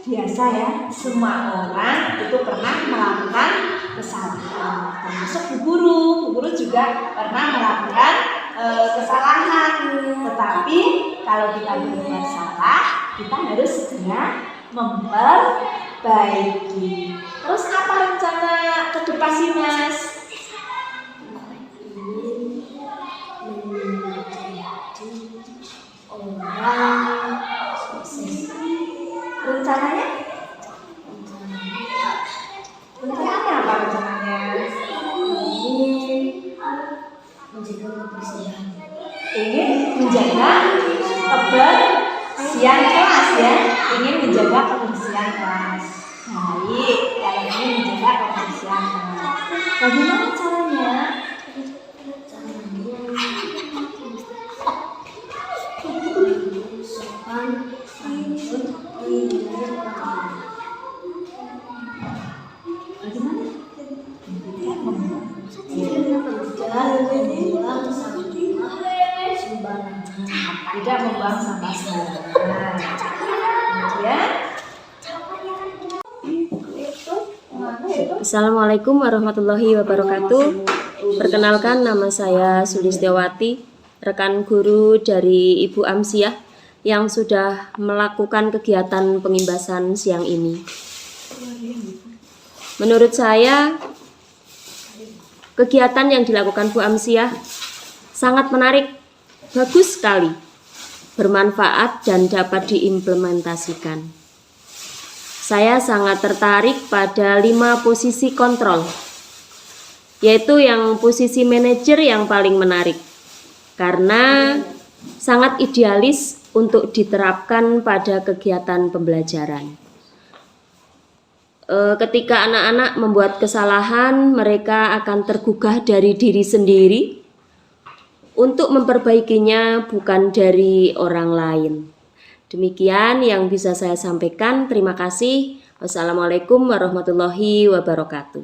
biasa ya, semua orang itu pernah melakukan kesalahan, termasuk Bu Guru. Bu Guru juga pernah melakukan kesalahan. Tetapi kalau kita berbuat salah, kita harus segera memperbaiki. Terus apa rencana ke depan sih Mas? Orang sukses. Rencananya? Rencananya apa rencananya? Menjaga kebersihan. Ingin menjaga kebersihan kelas ya. Ingin menjaga kebersihan kelas. Baik, kalau ingin menjaga kebersihan kelas. Bagaimana caranya? Tidak membuang sampah sembarangan. Kemudian Assalamualaikum warahmatullahi wabarakatuh. Perkenalkan, nama saya Sulistiawati, rekan guru dari Ibu Amsiah yang sudah melakukan kegiatan pengimbasan siang ini. Menurut saya, kegiatan yang dilakukan Bu Amsiah sangat menarik, bagus sekali, bermanfaat dan dapat diimplementasikan. Saya sangat tertarik pada 5 posisi kontrol, yaitu yang posisi manajer yang paling menarik, karena sangat idealis untuk diterapkan pada kegiatan pembelajaran. Ketika anak-anak membuat kesalahan, mereka akan tergugah dari diri sendiri untuk memperbaikinya, bukan dari orang lain. Demikian yang bisa saya sampaikan. Terima kasih. Wassalamualaikum warahmatullahi wabarakatuh.